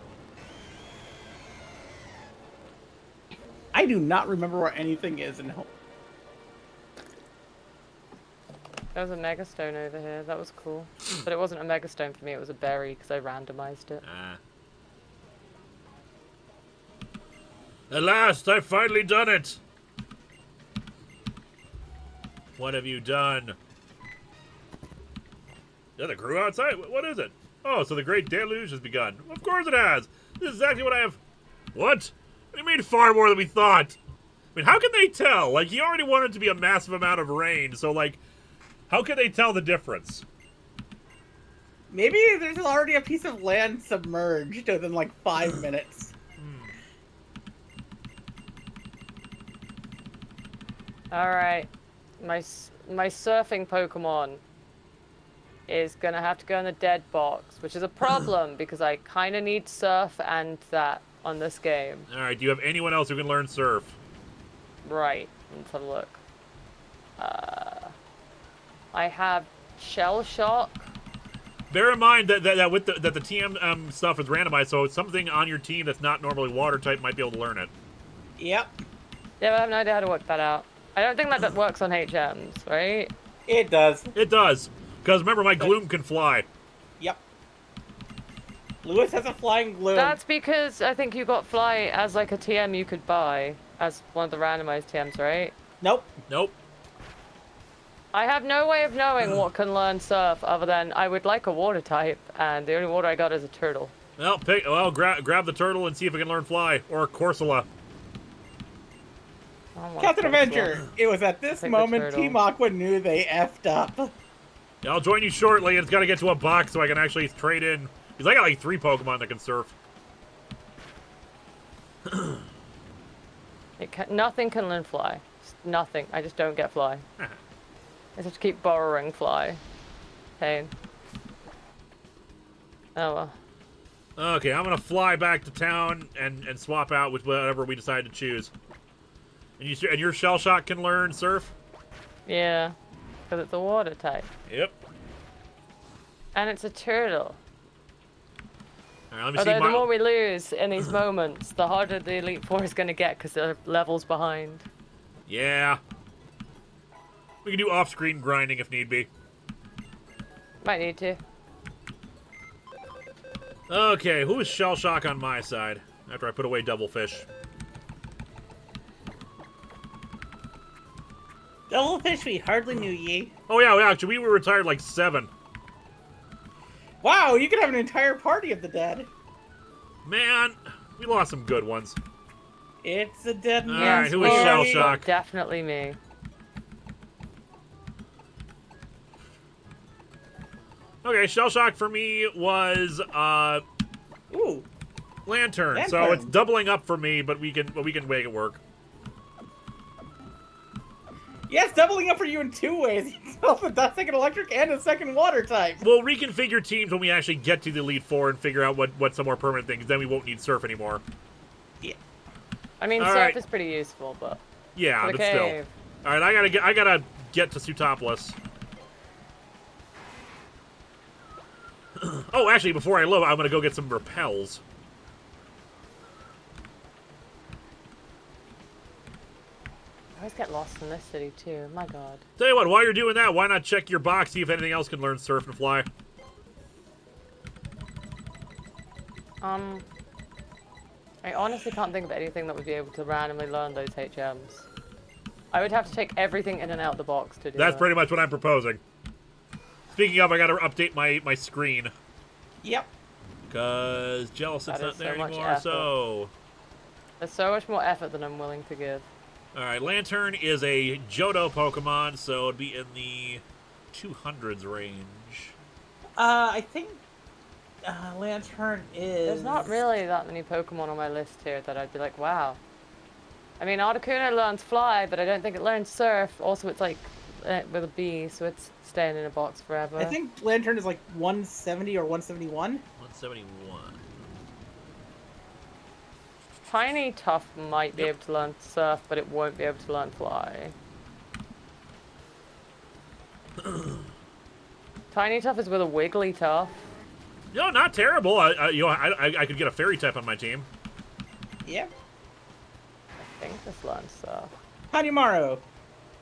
I do not remember where anything is in home. There was a Mega Stone over here. That was cool. But it wasn't a Mega Stone for me. It was a berry because I randomized it. At last, I've finally done it. What have you done? Is that a crew outside? What is it? Oh, so the Great Deluge has begun. Of course it has. This is exactly what I have... What? What do you mean far more than we thought? I mean, how can they tell? Like, he already wanted it to be a massive amount of rain, so, like, how can they tell the difference? Maybe there's already a piece of land submerged within, like, 5 minutes. Alright. My surfing Pokemon is gonna have to go in the dead box, which is a problem because I kind of need surf and that on this game. Alright, do you have anyone else who can learn surf? Right. Let's have a look. I have Shell Shock. Bear in mind that the TM stuff is randomized, so something on your team that's not normally water type might be able to learn it. Yep. Yeah, but I have no idea how to work that out. I don't think that works on HMs, right? It does. It does. Because remember, my Gloom can fly. Yep. Lewis has a flying Gloom. That's because I think you got Fly as like a TM you could buy as one of the randomized TMs, right? Nope. Nope. I have no way of knowing what can learn surf other than I would like a water type, and the only water I got is a turtle. Well, grab the turtle and see if it can learn fly. Or Corsola. Captain Avenger, it was at this moment Team Aqua knew they effed up. Yeah, I'll join you shortly. It's got to get to a box so I can actually trade in. Because I got like 3 Pokemon that can surf. Nothing can learn fly. Nothing. I just don't get fly. I just have to keep borrowing fly. Pain. Oh well. Okay, I'm going to fly back to town and swap out with whatever we decide to choose. And your Shell Shock can learn surf? Yeah, because it's a water type. Yep. And it's a turtle. All right, let me Although see the more we lose in these moments, the harder the Elite Four is going to get because they're levels behind. Yeah. We can do off-screen grinding if need be. Might need to. Okay, who is Shell Shock on my side? After I put away Devilfish. Devilfish, we hardly knew ye. Oh yeah, actually, we were retired like 7. Wow, you could have an entire party of the dead. Man, we lost some good ones. It's a dead man's Alright, who is Shell Shock? Definitely me. Okay, Shell Shock for me was Ooh. Lantern. So it's doubling up for me, but we can make it work. Yes, doubling up for you in 2 ways. Both a second electric and a second water type. We'll reconfigure teams when we actually get to the Elite Four and figure out what some more permanent things. Then we won't need surf anymore. Yeah. I mean, surf is pretty useful, but yeah, but cave. still. All right, I gotta get to Sootopolis. Oh, actually, before I load, I'm gonna go get some repels. I always get lost in this city too. My God. Tell you what, while you're doing that, why not check your box, see if anything else can learn surf and fly? I honestly can't think of anything that would be able to randomly learn those HMs. I would have to take everything in and out the box to do That's that. pretty much what I'm proposing. Speaking of, I gotta update my screen. Yep. Because Jealous it's not there anymore, so... There's so much more effort than I'm willing to give. Alright, Lantern is a Johto Pokemon, so it'd be in the 200s range. I think Lantern is... There's not really that many Pokemon on my list here that I'd be like, wow. I mean, Articuno learns Fly, but I don't think it learns Surf. Also, it's like with a B, so it's staying in a box forever. I think Lantern is like 170 or 171. 171. Tiny Tough might be able to learn Surf, but it won't be able to learn Fly. Tiny Tough is with a Wigglytuff. No, not terrible. I could get a Fairy type on my team. Yep. I think this learns Surf. Hanimaru,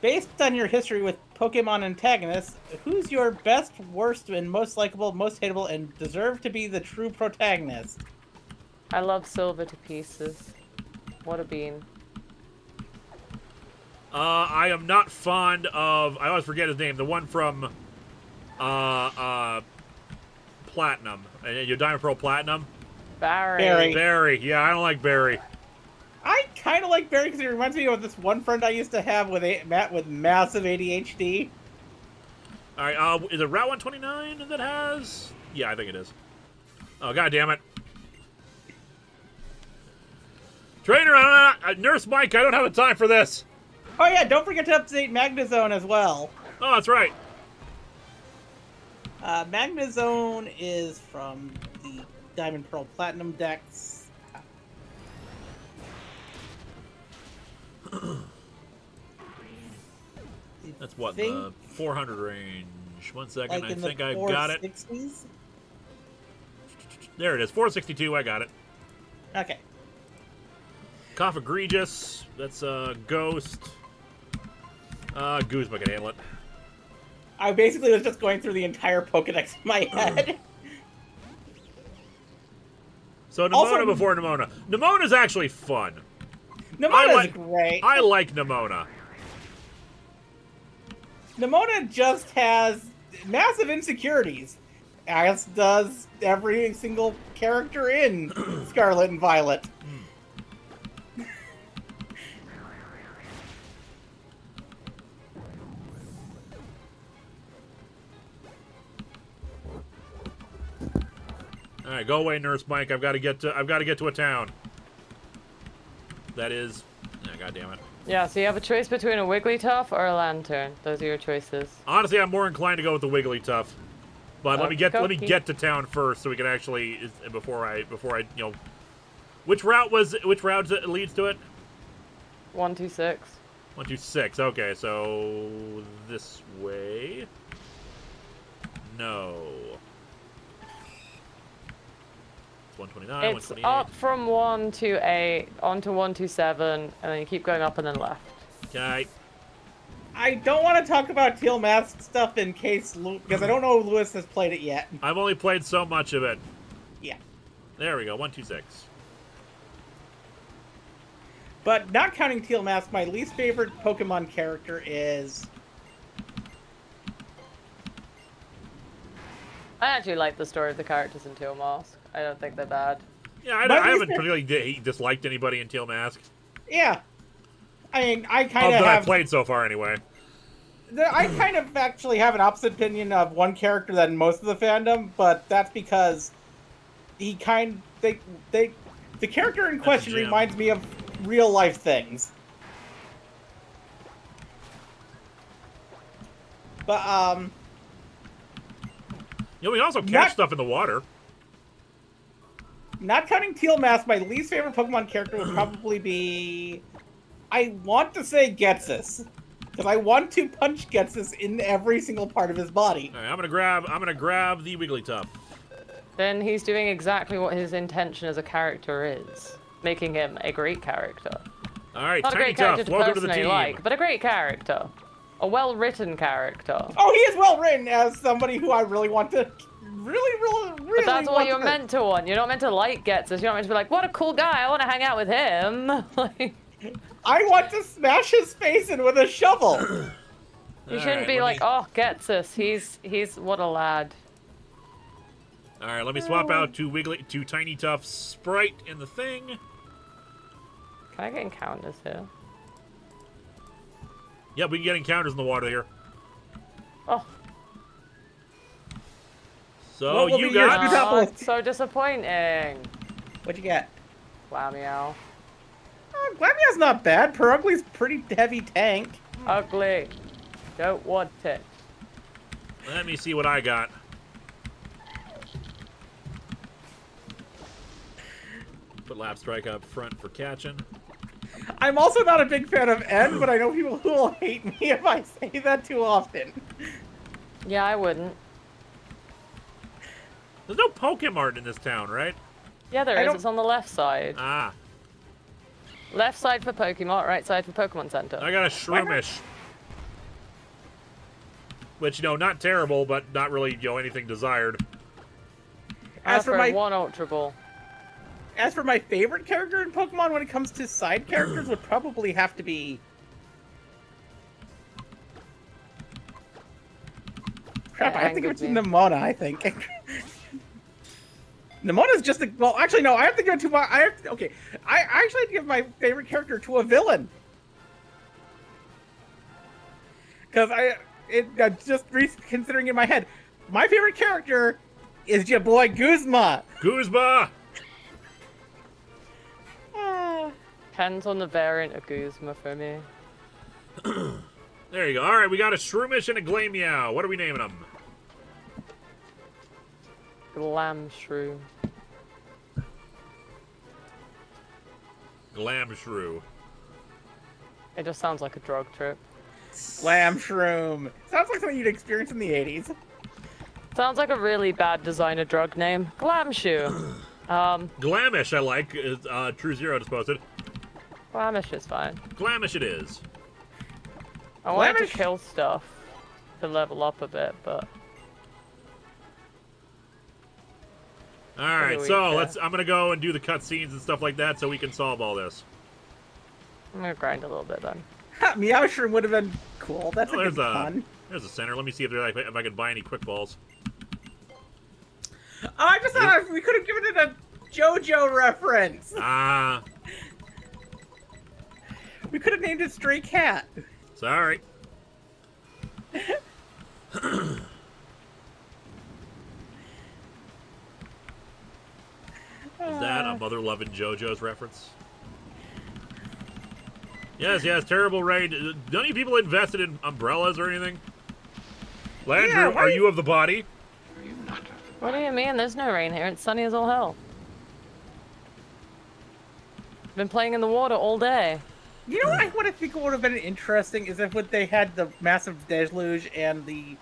based on your history with Pokemon antagonists, who's your best, worst, and most likable, most hateable, and deserve to be the true protagonist? I love Silver to pieces. What a bean. I am not fond of... I always forget his name. The one from... Platinum. Your Diamond Pearl Platinum? Barry. Barry. Yeah, I don't like Barry. I kind of like Barry because he reminds me of this one friend I used to have with Matt with massive ADHD. All right, is it Route 129 that has? Yeah, I think it is. Oh, God damn it. Trainer, Nurse Mike, I don't have the time for this. Oh yeah, don't forget to update Magnezone as well. Oh, that's right. Magnezone is from the Diamond Pearl Platinum decks. That's what, the 400 range. 1 second, like I think I've got it. 460s? There it is, 462, I got it. Okay. Cough Egregious, that's Ghost. Guzma can handle it. I basically was just going through the entire Pokedex in my head. So Nemona Also, before Nemona. Nemona's actually fun. Nemona's great. I like Nemona. Nemona just has massive insecurities, as does every single character in Scarlet and Violet. All right, go away, Nurse Mike. I've got to get to a town. That is, God damn it. Yeah, so you have a choice between a Wigglytuff or a Lantern. Those are your choices. Honestly, I'm more inclined to go with the Wigglytuff. But let me get to town first, so we can actually before I which route leads to it? 126. 126. Okay, so this way. No. 129, It's 128. up from 128 onto 127, and then you keep going up and then left. Okay. I don't want to talk about Teal Mask stuff in case, because I don't know if Lewis has played it yet. I've only played so much of it. Yeah. There we go, 126. But not counting Teal Mask, my least favorite Pokemon character is... I actually like the story of the characters in Teal Mask. I don't think they're bad. Yeah, I haven't particularly disliked anybody in Teal Mask. Yeah. I mean, I kind of that have... I've played so far, anyway. I kind of actually have an opposite opinion of one character than most of the fandom, but that's because the character in question reminds me of real life things. But we can also catch stuff in the water. not counting Teal Mask, my least favorite Pokemon character would probably be... I want to say Getsus. Because I want to punch Getsus in every single part of his body. All right, I'm gonna grab the Wigglytuff. Then he's doing exactly what his intention as a character is, making him a great character. All right, Not a great Tiny character Tough, to welcome to the personally team. like, but a great character. A well-written character. Oh, he is well written as somebody who I really want to... Really But that's what you're to... meant to want. You're not meant to like Getsus. You're not meant to be like, what a cool guy, I want to hang out with him. Like, I want to smash his face in with a shovel. you shouldn't be like, oh, Getsus, he's what a lad. All right, let me swap out to Tiny Tough Sprite in the thing. Can I get encounters here? Yep, we can get encounters in the water here. Oh. So you got... Oh, it's so disappointing. What'd you get? Glameow. Glameow's not bad. Perugly's pretty heavy tank. Ugly. Don't want it. Let me see what I got. Put Lap Strike up front for catching. I'm also not a big fan of N, but I know people who will hate me if I say that too often. Yeah, I wouldn't. There's no Pokemon in this town, right? Yeah, there is. It's on the left side. Ah. Left side for Pokemon, right side for Pokemon Center. I got a Shroomish. Which, not terrible, but not really, anything desired. As for my one Ultra Ball. As for my favorite character in Pokemon when it comes to side characters would probably have to be... Crap, I have to give it to Nimona, I think. Nimona's just a... Well, actually, no, I have to give it to my... Okay, I actually have to give my favorite character to a villain. Because just considering in my head, my favorite character is your boy Guzma. Guzma! Depends on the variant of Guzma for me. There you go. All right, we got a Shroomish and a Glameow. What are we naming them? Glamshrew. Glamshrew. It just sounds like a drug trip. Glamshroom. Sounds like something you'd experience in the 80s. Sounds like a really bad designer drug name. Glamshoe. Glamish, I like. True Zero just posted. Glamish is fine. Glamish it is. I wanted to kill stuff to level up a bit, but... Alright, so I'm gonna go and do the cutscenes and stuff like that so we can solve all this. I'm gonna grind a little bit then. Meowshroom would have been cool. That's a good fun. There's a center. Let me see if I can buy any quick balls. Oh, I just thought we could have given it a JoJo reference. Ah. We could have named it Stray Cat. Sorry. Is that a mother-loving JoJo's reference? Yes, terrible rain. Don't you people invested in umbrellas or anything? Landrew, are you of the body? What do you mean? There's no rain here. It's sunny as all hell. Been playing in the water all day. You know what I think would have been interesting is if they had the massive deluge and the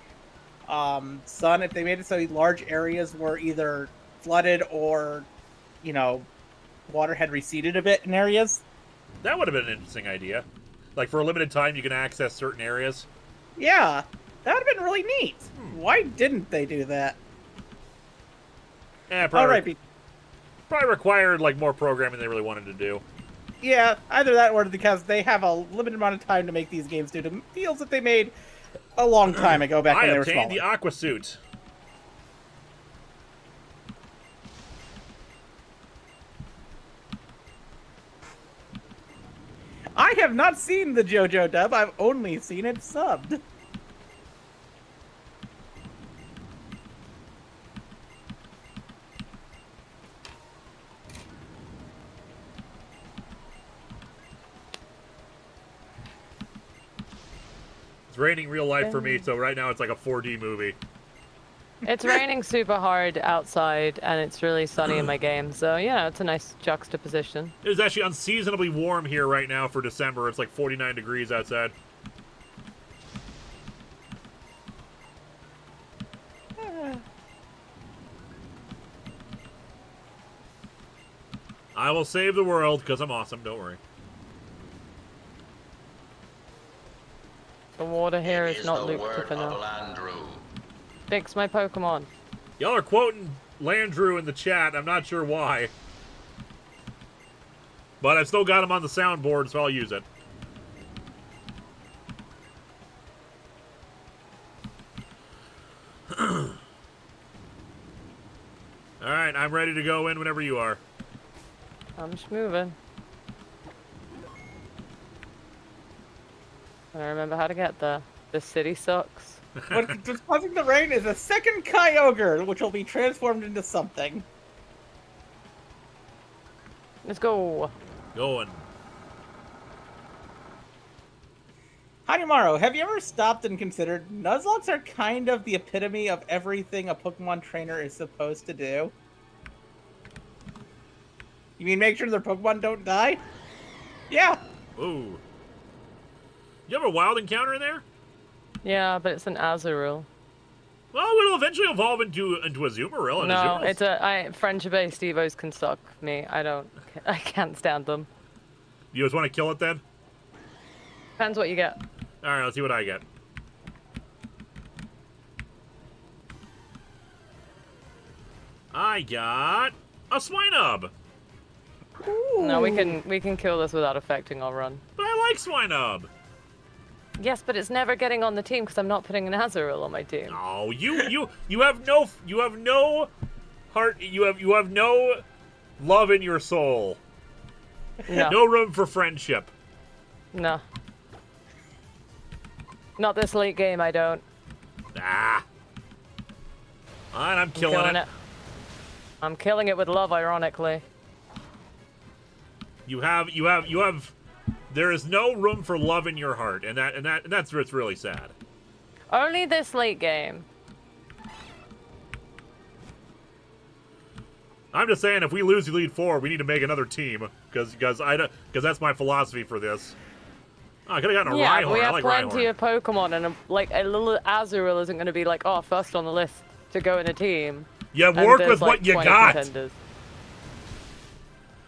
sun, if they made it so large areas were either flooded or, water had receded a bit in areas. That would have been an interesting idea. Like, for a limited time, you can access certain areas. Yeah, that would have been really neat. Why didn't they do that? Yeah, probably required, more programming than they really wanted to do. Yeah, either that or because they have a limited amount of time to make these games due to deals that they made a long time ago back when they were small. I obtained the Aqua suit. I have not seen the JoJo dub. I've only seen it subbed. It's raining real life for me, so right now it's like a 4D movie. It's raining super hard outside, and it's really sunny in my game. So, yeah, it's a nice juxtaposition. It's actually unseasonably warm here right now for December. It's like 49 degrees outside. I will save the world, because I'm awesome. Don't worry. The water here is not lucrative enough. Fix my Pokemon. Y'all are quoting Landrew in the chat. I'm not sure why. But I've still got him on the soundboard, so I'll use it. Alright, I'm ready to go in whenever you are. I'm just moving. I remember how to get there. This city sucks. What's causing the rain is a second Kyogre, which will be transformed into something. Let's go. Going. Hanimaru, have you ever stopped and considered Nuzlocke are kind of the epitome of everything a Pokemon trainer is supposed to do? You mean make sure their Pokemon don't die? Yeah. Ooh. You have a wild encounter in there? Yeah, but it's an Azurill. Well, it'll eventually evolve into a Azumarill. No, it's friendship-based Evos can suck me. I can't stand them. You just want to kill it then? Depends what you get. Alright, let's see what I get. I got a Swinub. Ooh. No, we can kill this without affecting our run. But I like Swinub. Yes, but it's never getting on the team because I'm not putting an Azurill on my team. Oh, you have no heart. You have no love in your soul. No. No room for friendship. No. Not this late game, I don't. Ah. Alright, I'm killing it. I'm killing it with love, ironically. You have. There is no room for love in your heart, and that's what's really sad. Only this late game. I'm just saying, if we lose Elite Four, we need to make another team, because that's my philosophy for this. Oh, I could have gotten a Rhyhorn. We have I like plenty Rhyhorn. of Pokemon, and a little Azurill isn't going to be like, oh, first on the list to go in a team. Yeah, work with what you got. Contenders.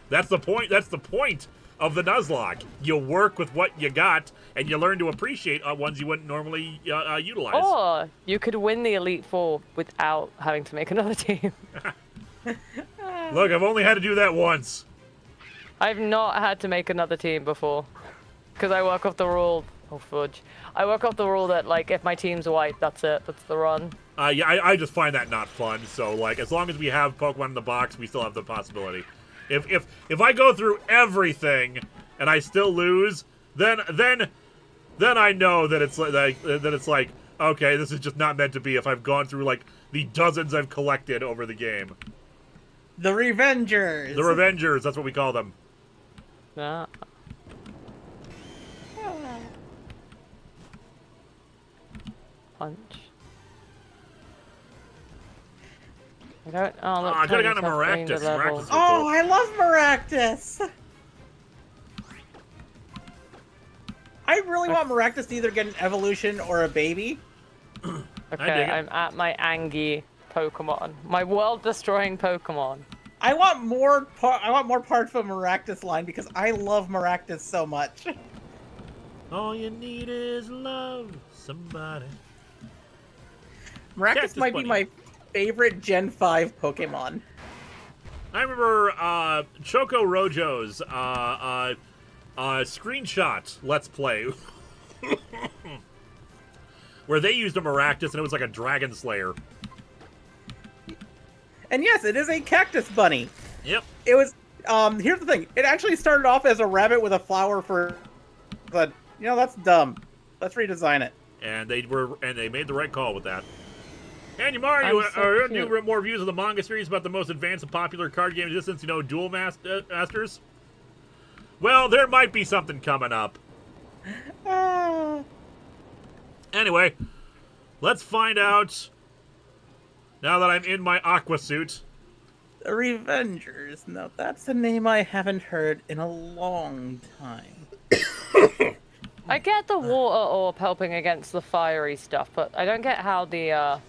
That's the point. That's the point of the Nuzlocke. You work with what you got, and you learn to appreciate ones you wouldn't normally utilize. Or you could win the Elite Four without having to make another team. Look, I've only had to do that once. I've not had to make another team before. Because I work off the rule... Oh, fudge. I work off the rule that, like, if my team's white, that's it. That's the run. Yeah, I just find that not fun. So, like, as long as we have Pokemon in the box, we still have the possibility. If I go through everything and I still lose, then I know that it's like okay, this is just not meant to be. If I've gone through like the dozens I've collected over the game, the Revengers. The Revengers, that's what we call them. Yeah. Punch. I don't. Oh, look. I could have gotten a Maractus. Oh, cool. I love Maractus. I really want Maractus to either get an evolution or a baby. Okay, I'm at my Angie Pokemon. My world-destroying Pokemon. I want more parts of Maractus line because I love Maractus so much. All you need is love, somebody. Maractus might be my favorite Gen 5 Pokemon. I remember Choco Rojo's screenshot Let's Play where they used a Maractus and it was like a Dragon Slayer. And yes, it is a cactus bunny. Yep. It was, here's the thing. It actually started off as a rabbit with a flower for, but, you know, that's dumb. Let's redesign it. And they made the right call with that. And Mario, are you doing more reviews of the manga series about the most advanced and popular card game in existence, you know, Duel Masters? Well, there might be something coming up. Anyway, let's find out Now that I'm in my Aqua suit. The Revengers. No, that's a name I haven't heard in a long time. I get the water orb helping against the fiery stuff, but I don't get how the,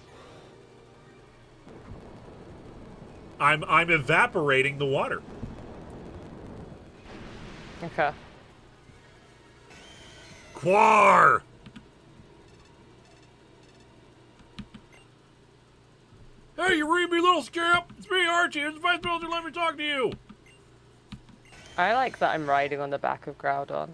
I'm evaporating the water. Okay. Quar! Hey, you read me, little scamp? It's me, Archie. It's the Vice President. Let me talk to you. I like that I'm riding on the back of Groudon.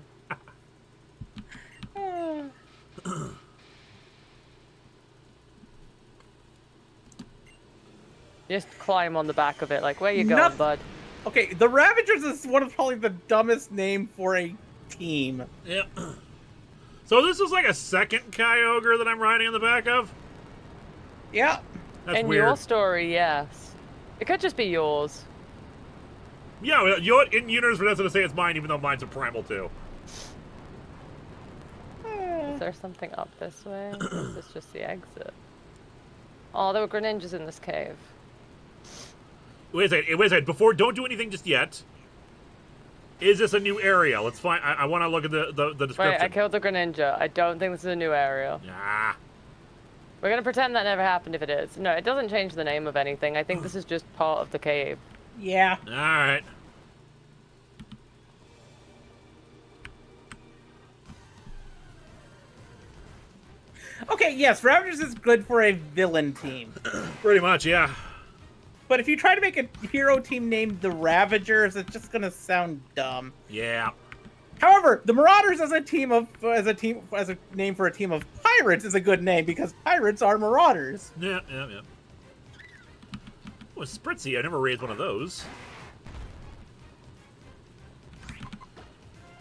Just climb on the back of it, like, where you going, bud? Okay, the Ravagers is one of probably the dumbest name for a team. Yep. So this is like a second Kyogre that I'm riding on the back of? Yeah. That's in weird. your story, yes. It could just be yours. Yeah, well, you know what? In universe, we're not going to say it's mine, even though mine's a primal too. Is there something up this way? Or is this just the exit? Oh, there were Greninjas in this cave. Wait a second. Wait a second. Before, don't do anything just yet. Is this a new area? Let's find. I want to look at the description. Wait, I killed the Greninja. I don't think this is a new area. Ah. We're gonna pretend that never happened if it is. No, it doesn't change the name of anything. I think this is just part of the cave. Yeah. All right. Okay, yes, Ravagers is good for a villain team. Pretty much, yeah. But if you try to make a hero team named the Ravagers, it's just gonna sound dumb. Yeah. However, the Marauders as a name for a team of pirates is a good name because pirates are marauders. Yeah. Oh, a Spritzy. I never raised one of those.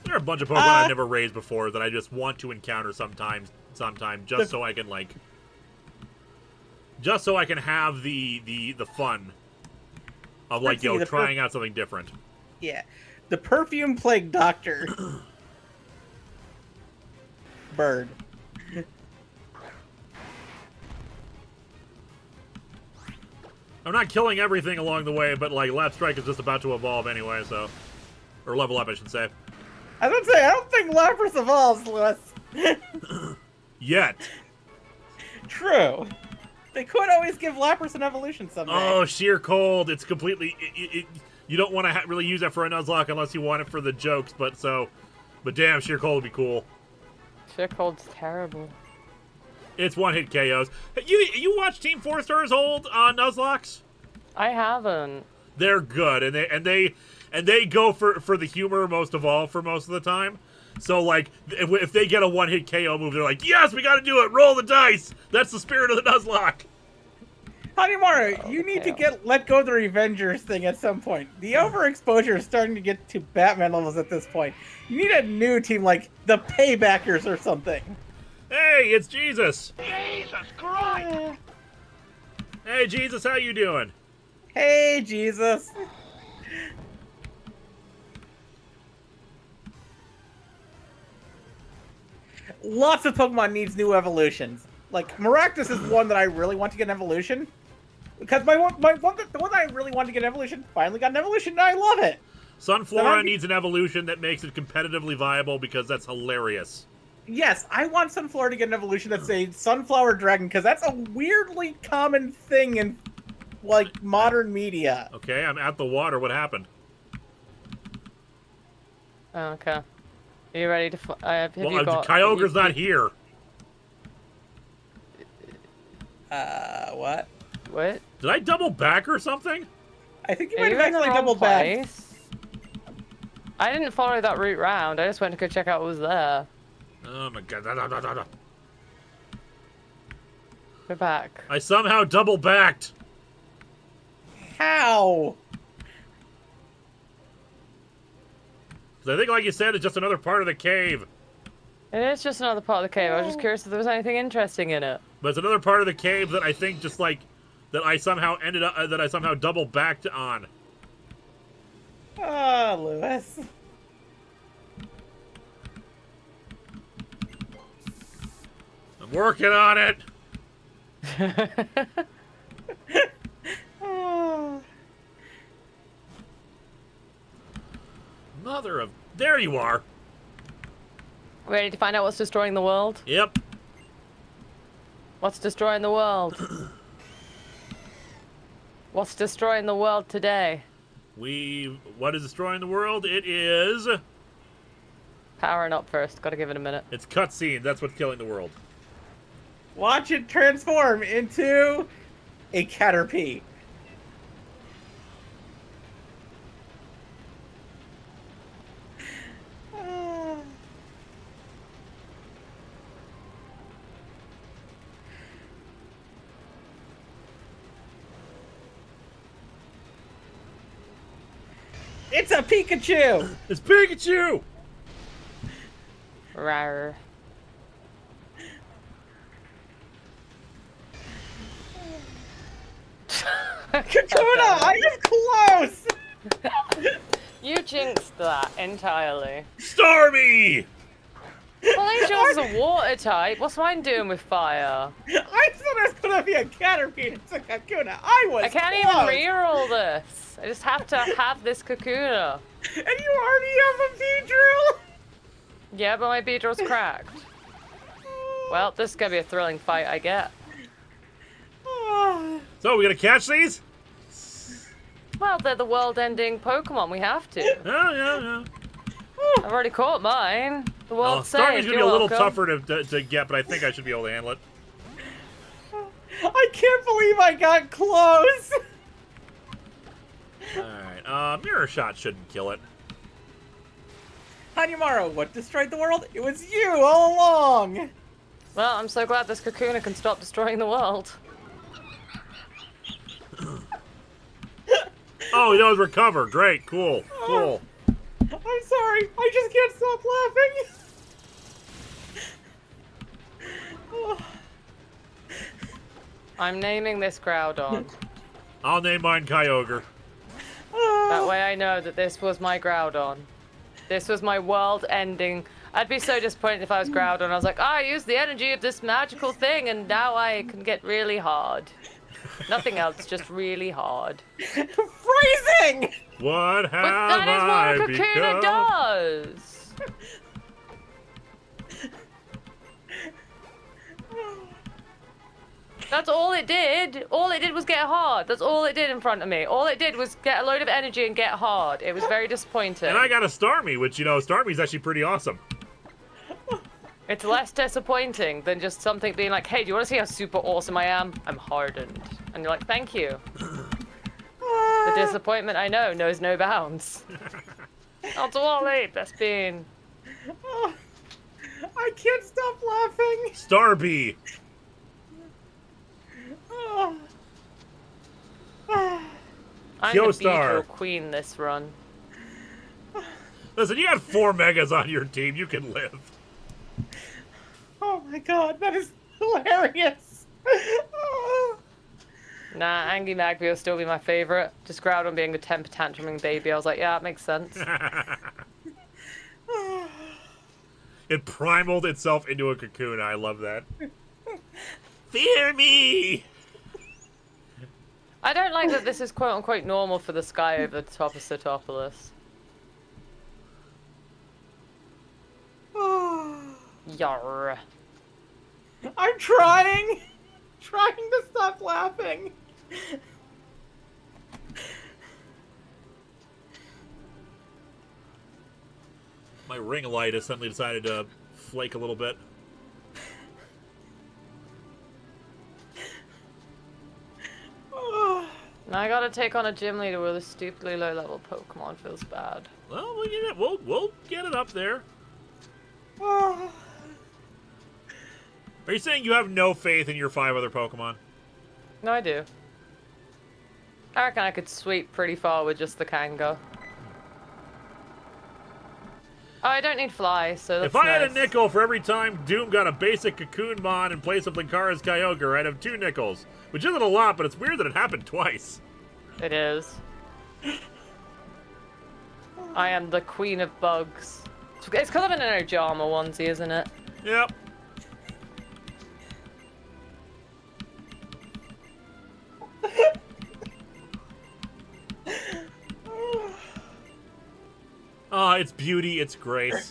There are a bunch of Pokemon I've never raised before that I just want to encounter sometime, just so I can have the fun of like trying out something different. Yeah, the Perfume Plague Doctor. Bird. I'm not killing everything along the way, but like Last Strike is just about to evolve anyway, so or level up, I should say. I was gonna say, I don't think Lapras evolves, Lewis. Yet. True. They could always give Lapras an evolution someday. Oh, sheer cold. It's completely... you don't want to really use that for a Nuzlocke unless you want it for the jokes, but damn, sheer cold would be cool. Sheer cold's terrible. It's one-hit KOs. You watch Team 4 Star's old Nuzlocks? I haven't. They're good, and they go for the humor most of all for most of the time. So, like, if they get a one-hit KO move, they're like, yes, we gotta do it! Roll the dice! That's the spirit of the Nuzlocke! Honeymaru, you need to let go of the Revengers thing at some point. The overexposure is starting to get to Batman levels at this point. You need a new team like the Paybackers or something. Hey, it's Jesus! Jesus Christ! Hey, Jesus, how you doing? Hey, Jesus. Lots of Pokemon needs new evolutions. Like, Maractus is one that I really want to get an evolution. Because the one that I really want to get an evolution finally got an evolution, and I love it. Sunflora needs an evolution that makes it competitively viable because that's hilarious. Yes, I want Sunflora to get an evolution that's a Sunflower Dragon, because that's a weirdly common thing in, like, modern media. Okay, I'm at the water. What happened? Okay. Are you ready to... Kyogre's not here. What? What? Did I double back or something? I think you might have actually double back. I didn't follow that route round. I just went to go check out what was there. Oh my god. We're back. I somehow double backed. How? I think, like you said, it's just another part of the cave. It is just another part of the cave. I was just curious if there was anything interesting in it. But it's another part of the cave that I think just like that I somehow double backed on. Oh, Lewis. I'm working on it. Mother of... There you are. Ready to find out what's destroying the world? Yep. What's destroying the world? What's destroying the world today? What is destroying the world? It is... Powering up first. Gotta give it a minute. It's cutscenes. That's what's killing the world. Watch it transform into a Caterpie. It's a Pikachu! It's Pikachu! Rawr. Kakuna! I was close! You jinxed that entirely. Starmie! Well, at least yours is a water type. What's mine doing with fire? I thought it was gonna be a Caterpie. It's a Kakuna. I can't close. even reroll this. I just have to have this Kakuna. And you already have a Beedrill? Yeah, but my Beedrill's cracked. Well, this is gonna be a thrilling fight, I get. So, we gonna catch these? Well, they're the world-ending Pokemon. We have to. Yeah. I've already caught mine. The world saved. Starmie's gonna be a little tougher to get, but I think I should be able to handle it. I can't believe I got close. Alright, Mirror Shot shouldn't kill it. Hanyamaru, what destroyed the world? It was you all along. Well, I'm so glad this Kakuna can stop destroying the world. Oh, he knows recover. Great, cool. I'm sorry. I just can't stop laughing. I'm naming this Groudon. I'll name mine Kyogre. That way I know that this was my Groudon. This was my world-ending... I'd be so disappointed if I was Groudon. I was like, I used the energy of this magical thing and now I can get really hard. Nothing else, just really hard. Freezing! What have But that is what a become? Kakuna does! That's all it did. All it did was get hard. That's all it did in front of me. All it did was get a load of energy and get hard. It was very disappointing. And I got a Starmie, which, Starmie's actually pretty awesome. It's less disappointing than just something being like, hey, do you want to see how super awesome I am? I'm hardened. And you're like, thank you. The disappointment, I know, knows no bounds. Not Wally, best bean. I can't stop laughing. Starby. I'm the Kyostar. Beetle Queen this run. Listen, you had 4 Megas on your team. You can live. Oh my god, that is hilarious. Nah, Angie Magby will still be my favorite. Just Groudon being a temper tantruming baby. I was like, yeah, that makes sense. It primaled itself into a cocoon. I love that. Fear me! I don't like that this is quote-unquote normal for the sky over the top of Sootopolis. Yarr. I'm trying to stop laughing. My ring light has suddenly decided to flake a little bit. Now I gotta take on a gym leader with a stupidly low-level Pokemon. Feels bad. Well, we'll get it up there. Are you saying you have no faith in your 5 other Pokemon? No, I do. I reckon I could sweep pretty far with just the Kango. Oh, I don't need Fly, so that's If I had a nice. nickel for every time Doom got a basic Cocoon Mon in place of Linkara's Kyogre, I'd have 2 nickels. Which isn't a lot, but it's weird that it happened twice. It is. I am the queen of bugs. It's kind of an Ojama onesie, isn't it? Yep. its beauty, its grace.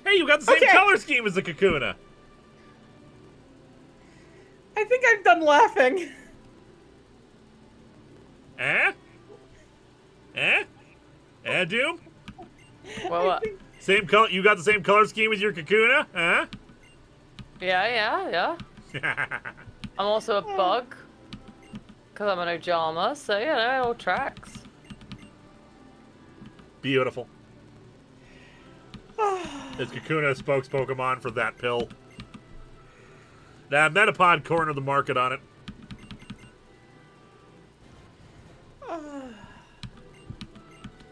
Hey, you got the same color scheme as the Kakuna. I think I'm done laughing. Eh? Doom? Well, Same color. You got the same color scheme as your Kakuna? Huh? yeah. I'm also a bug. Because I'm an Ojama, so, you know, it all tracks. Beautiful. Is Kakuna a spokes Pokemon for that pill? Nah, Metapod cornered the market on it.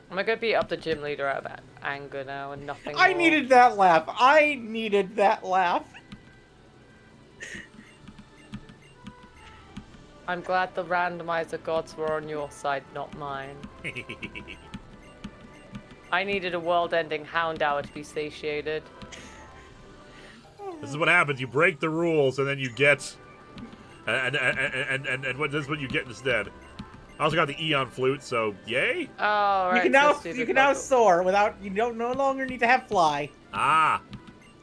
I'm gonna beat up the gym leader out of anger now and nothing I more. needed that laugh. I needed that laugh. I'm glad the randomizer gods were on your side, not mine. I needed a world-ending Houndour to be satiated. This is what happens. You break the rules, and then you get, and what? This is what you get instead. I also got the Eon Flute, so yay! Oh, right. You can now soar without. You don't no longer need to have fly. Ah.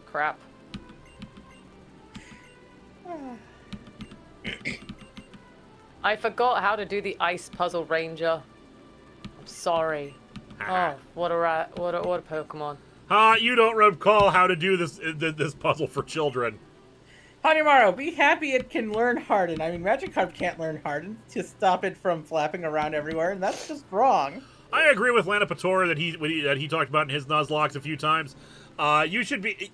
Crap. I forgot how to do the ice puzzle, Ranger. I'm sorry. Oh, what a Pokemon. You don't recall how to do this puzzle for children. Hanimaru, be happy it can learn Harden. I mean, Magikarp can't learn Harden to stop it from flapping around everywhere, and that's just wrong. I agree with Lanapatora that he talked about in his Nuzlocke a few times. You should be,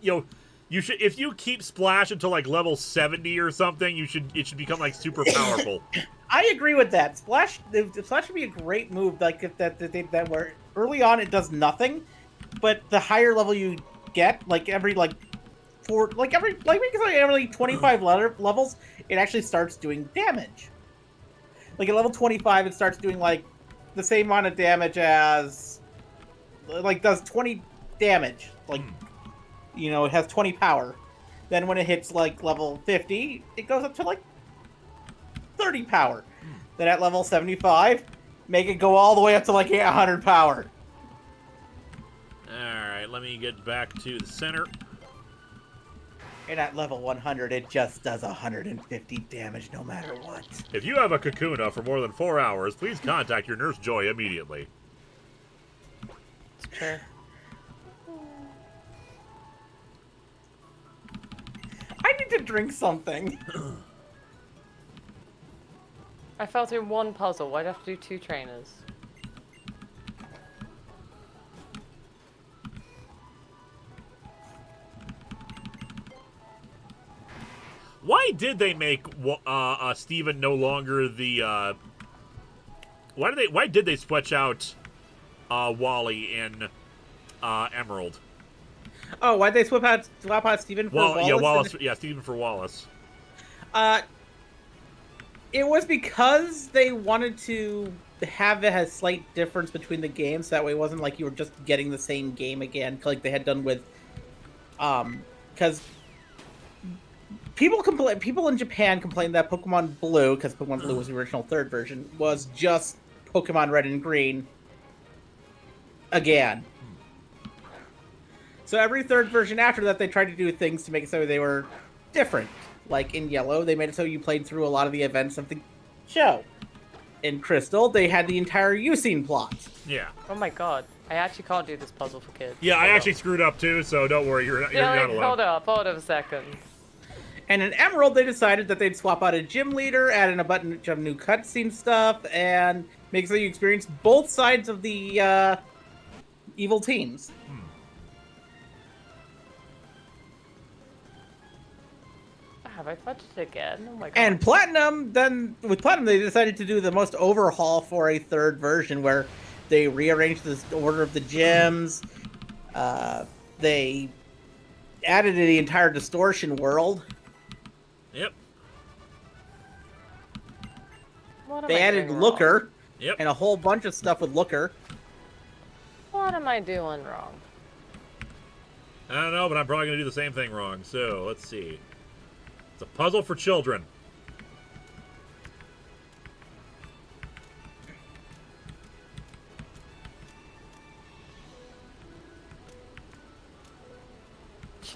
if you keep Splash until like level 70 or something, it should become like super powerful. I agree with that. Splash should be a great move. Like if that where early on it does nothing, but the higher level you get, like every 25 levels, it actually starts doing damage. Like at level 25, it starts doing like the same amount of damage as, like does 20 damage. Like, it has 20 power. Then when it hits like level 50, it goes up to like 30 power. Then at level 75, make it go all the way up to like 100 power. Alright, let me get back to the center. And at level 100, it just does 150 damage no matter what. If you have a Kakuna for more than 4 hours, please contact your Nurse Joy immediately. It's true. I need to drink something. I fell through one puzzle. Why'd I have to do 2 trainers? Why did they make Steven no longer the why did they switch out Wally in Emerald? Oh, why'd they swap out Steven for Wallace? Yeah, Wallace. Yeah, Steven for Wallace. It was because they wanted to have a slight difference between the games, so that way it wasn't like you were just getting the same game again, like they had done with, because people in Japan complained that Pokemon Blue, because Pokemon Blue was the original 3rd version, was just Pokemon Red and Green again. So every 3rd version after that, they tried to do things to make it so they were different. Like in Yellow, they made it so you played through a lot of the events of the show. In Crystal, they had the entire Usine plot. Yeah. Oh my god. I actually can't do this puzzle for kids. Yeah, I actually screwed up too, so don't worry, you're not alone. Hold up a second. And in Emerald, they decided that they'd swap out a gym leader, add in a bunch of new cutscene stuff, and make so you experience both sides of the evil teams. Have I fudged it again? Oh my god. And Platinum, with Platinum, they decided to do the most overhaul for a 3rd version, where they rearranged the order of the gyms. They added the entire distortion world. Yep. They added Looker. Yep. And a whole bunch of stuff with Looker. What am I doing wrong? I don't know, but I'm probably going to do the same thing wrong. So, let's see. It's a puzzle for children.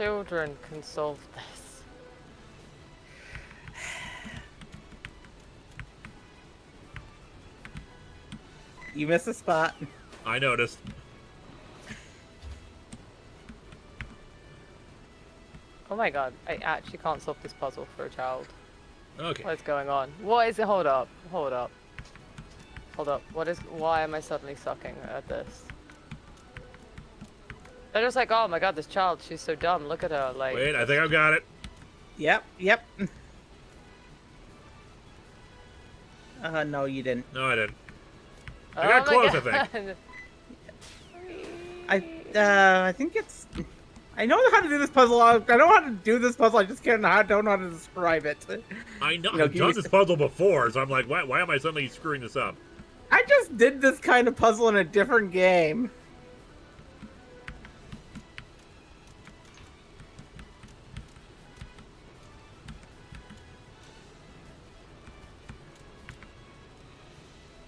children can solve this. You missed a spot. I noticed. Oh my god, I actually can't solve this puzzle for a child. Okay. What's going on? What is it? Hold up. Hold up. Hold up. Why am I suddenly sucking at this? They're just like, oh my god, this child, she's so dumb. Look at her, like... Wait, I think I've got it. Yep. No, you didn't. No, I didn't. I got close, I think. I think it's... I know how to do this puzzle. I know how to do this puzzle. I just don't know how to describe it. I know. I've done this puzzle before, so I'm like, why am I suddenly screwing this up? I just did this kind of puzzle in a different game.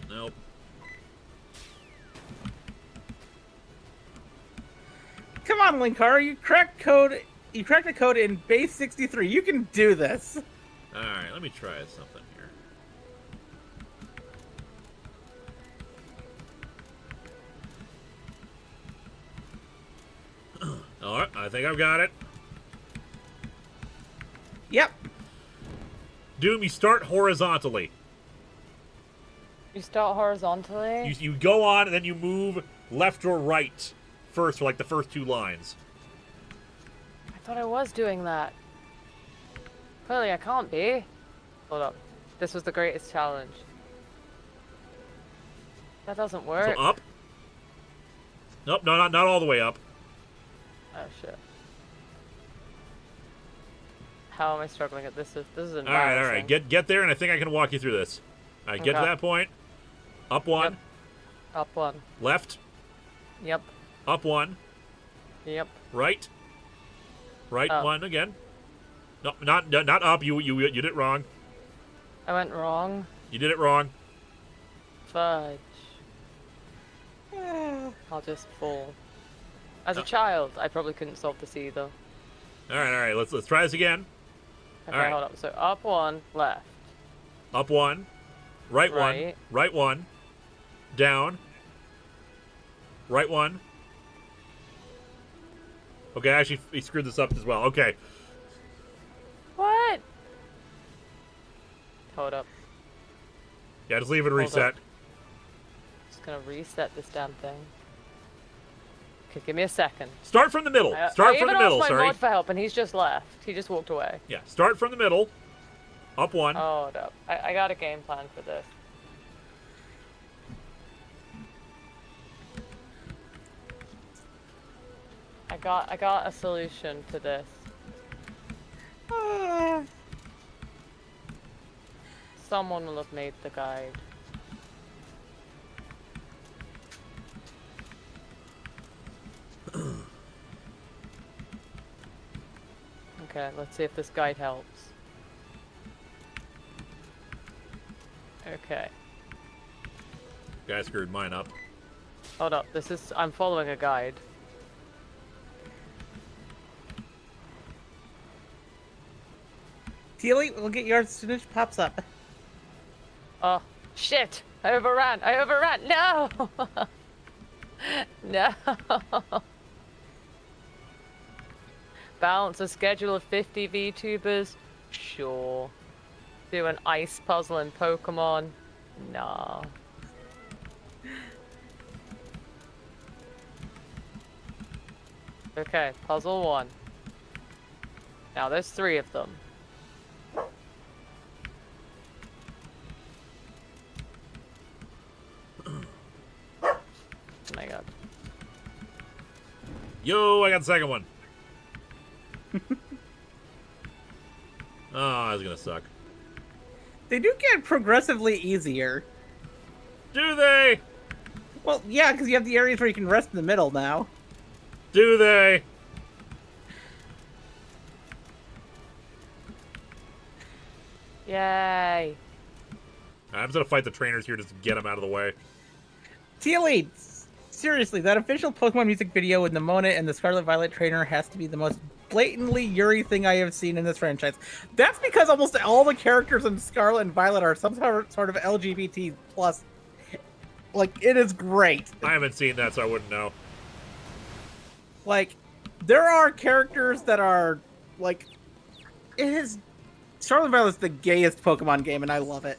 Nope. Come on, Linkara, you cracked the code in base 63. You can do this. Alright, let me try something here. Alright, I think I've got it. Yep. Doom, you start horizontally. You start horizontally? You go on, and then you move left or right first for like the first 2 lines. I thought I was doing that. Clearly I can't be. Hold up. This was the greatest challenge. That doesn't work. So up. Nope, no, not all the way up. Oh shit. How am I struggling at this? This is embarrassing. All right. Get there, and I think I can walk you through this. All right, get to that point. Up 1. Yep. Up 1. Left. Yep. Up 1. Yep. Right. Right up. 1 again. No, not up. You did it wrong. I went wrong. You did it wrong. Fudge. I'll just fall. As a child, I probably couldn't solve this either. All right. Let's try this again. Okay, all right. hold up. So up 1, left. Up 1. Right 1. Right 1. Down. Right 1. Okay, actually, he screwed this up as well. Okay. What? Hold up. Yeah, just leave it reset. Just gonna reset this damn thing. Okay, give me a second. Start from the middle. Start from the middle, I even asked my sorry. mod for help, and he's just left. He just walked away. Yeah, start from the middle. Up 1. Hold up. I got a game plan for this. I got a solution to this. Someone will have made the guide. Okay, let's see if this guide helps. Okay. Guy screwed mine up. Hold up, I'm following a guide. Tealy, we'll get yours as soon as it pops up. Oh, shit! I overran! No! No! Balance a schedule of 50 VTubers? Sure. Do an ice puzzle in Pokémon? Nah. Okay, puzzle 1. Now there's 3 of them. Oh my god. Yo, I got the second one. Oh, that's gonna suck. They do get progressively easier. Do they? Well, yeah, because you have the areas where you can rest in the middle now. Do they? Yay. I'm just gonna fight the trainers here just to get them out of the way. Tealy, seriously, that official Pokemon music video with Nimona and the Scarlet Violet trainer has to be the most blatantly Yuri thing I have seen in this franchise. That's because almost all the characters in Scarlet and Violet are some sort of LGBT plus. Like, it is great. I haven't seen that, so I wouldn't know. Like, there are characters that are, like, it is... Scarlet and Violet is the gayest Pokemon game, and I love it.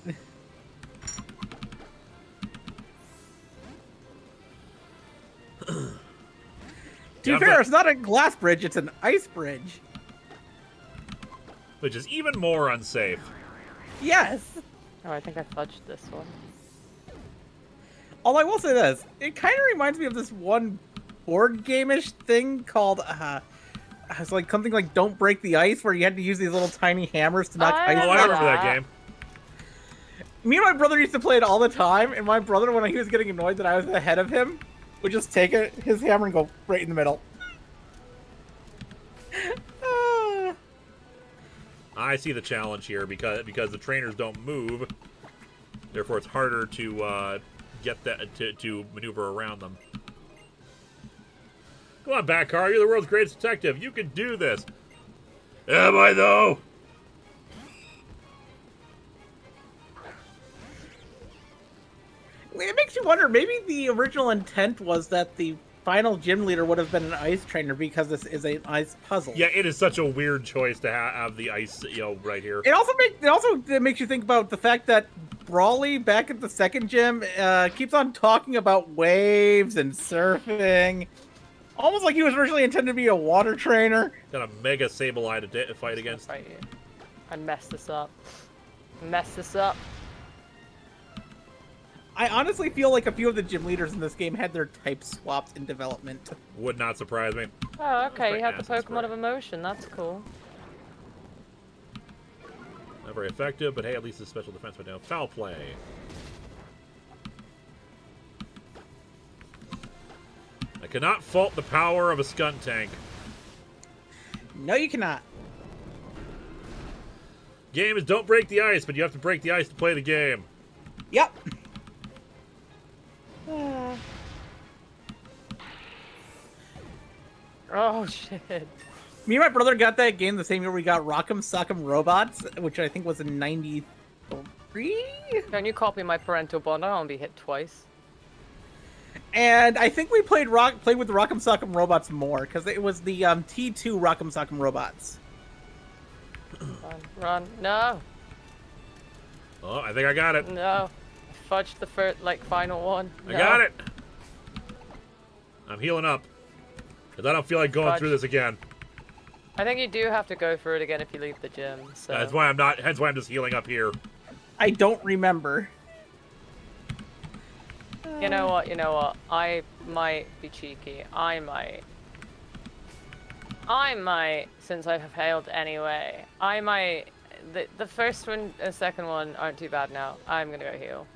To be fair, it's not a glass bridge, it's an ice bridge. Which is even more unsafe. Yes! Oh, I think I fudged this one. Although I will say this, it kind of reminds me of this one board game-ish thing called, it's like something like Don't Break the Ice, where you had to use these little tiny hammers to knock ice Oh, I remember that game. Me and my brother used to play it all the time, and my brother, when he was getting annoyed that I was ahead of him, would just take his hammer and go right in the middle. I see the challenge here because the trainers don't move. Therefore, it's harder to get that to maneuver around them. Come on, Backcar, you're the world's greatest detective. You can do this. Am I though? It makes you wonder, maybe the original intent was that the final gym leader would have been an ice trainer because this is an ice puzzle. Yeah, it is such a weird choice to have the ice, right here. It also makes you think about the fact that Brawly, back at the second gym, keeps on talking about waves and surfing. Almost like he was originally intended to be a water trainer. Got a Mega Sableye to fight against. Right here. I messed this up. I honestly feel like a few of the gym leaders in this game had their types swapped in development. Would not surprise me. Oh, okay. You have the Acid spray. Pokemon of Emotion. That's cool. Not very effective, but hey, at least the special defense went down. Foul play. I cannot fault the power of a Skuntank. No, you cannot. Game is don't break the ice, but you have to break the ice to play the game. Yep. Oh, shit. Me and my brother got that game the same year we got Rock'em Sock'em Robots, which I think was in '93. Don't you copy my parental bond? I don't want to be hit twice. And I think we played with the Rock'em Sock'em Robots more, because it was the T2 Rock'em Sock'em Robots. Run. No. Oh, I think I got it. No. I fudged the first, final one. I got it. I'm healing up. Because I don't feel like going through this again. I think you do have to go through it again if you leave the gym. So. That's why I'm not. Hence why I'm just healing up here. I don't remember. You know what? I might be cheeky. I might, since I have failed anyway. I might. The first one and the second one aren't too bad now. I'm gonna go heal.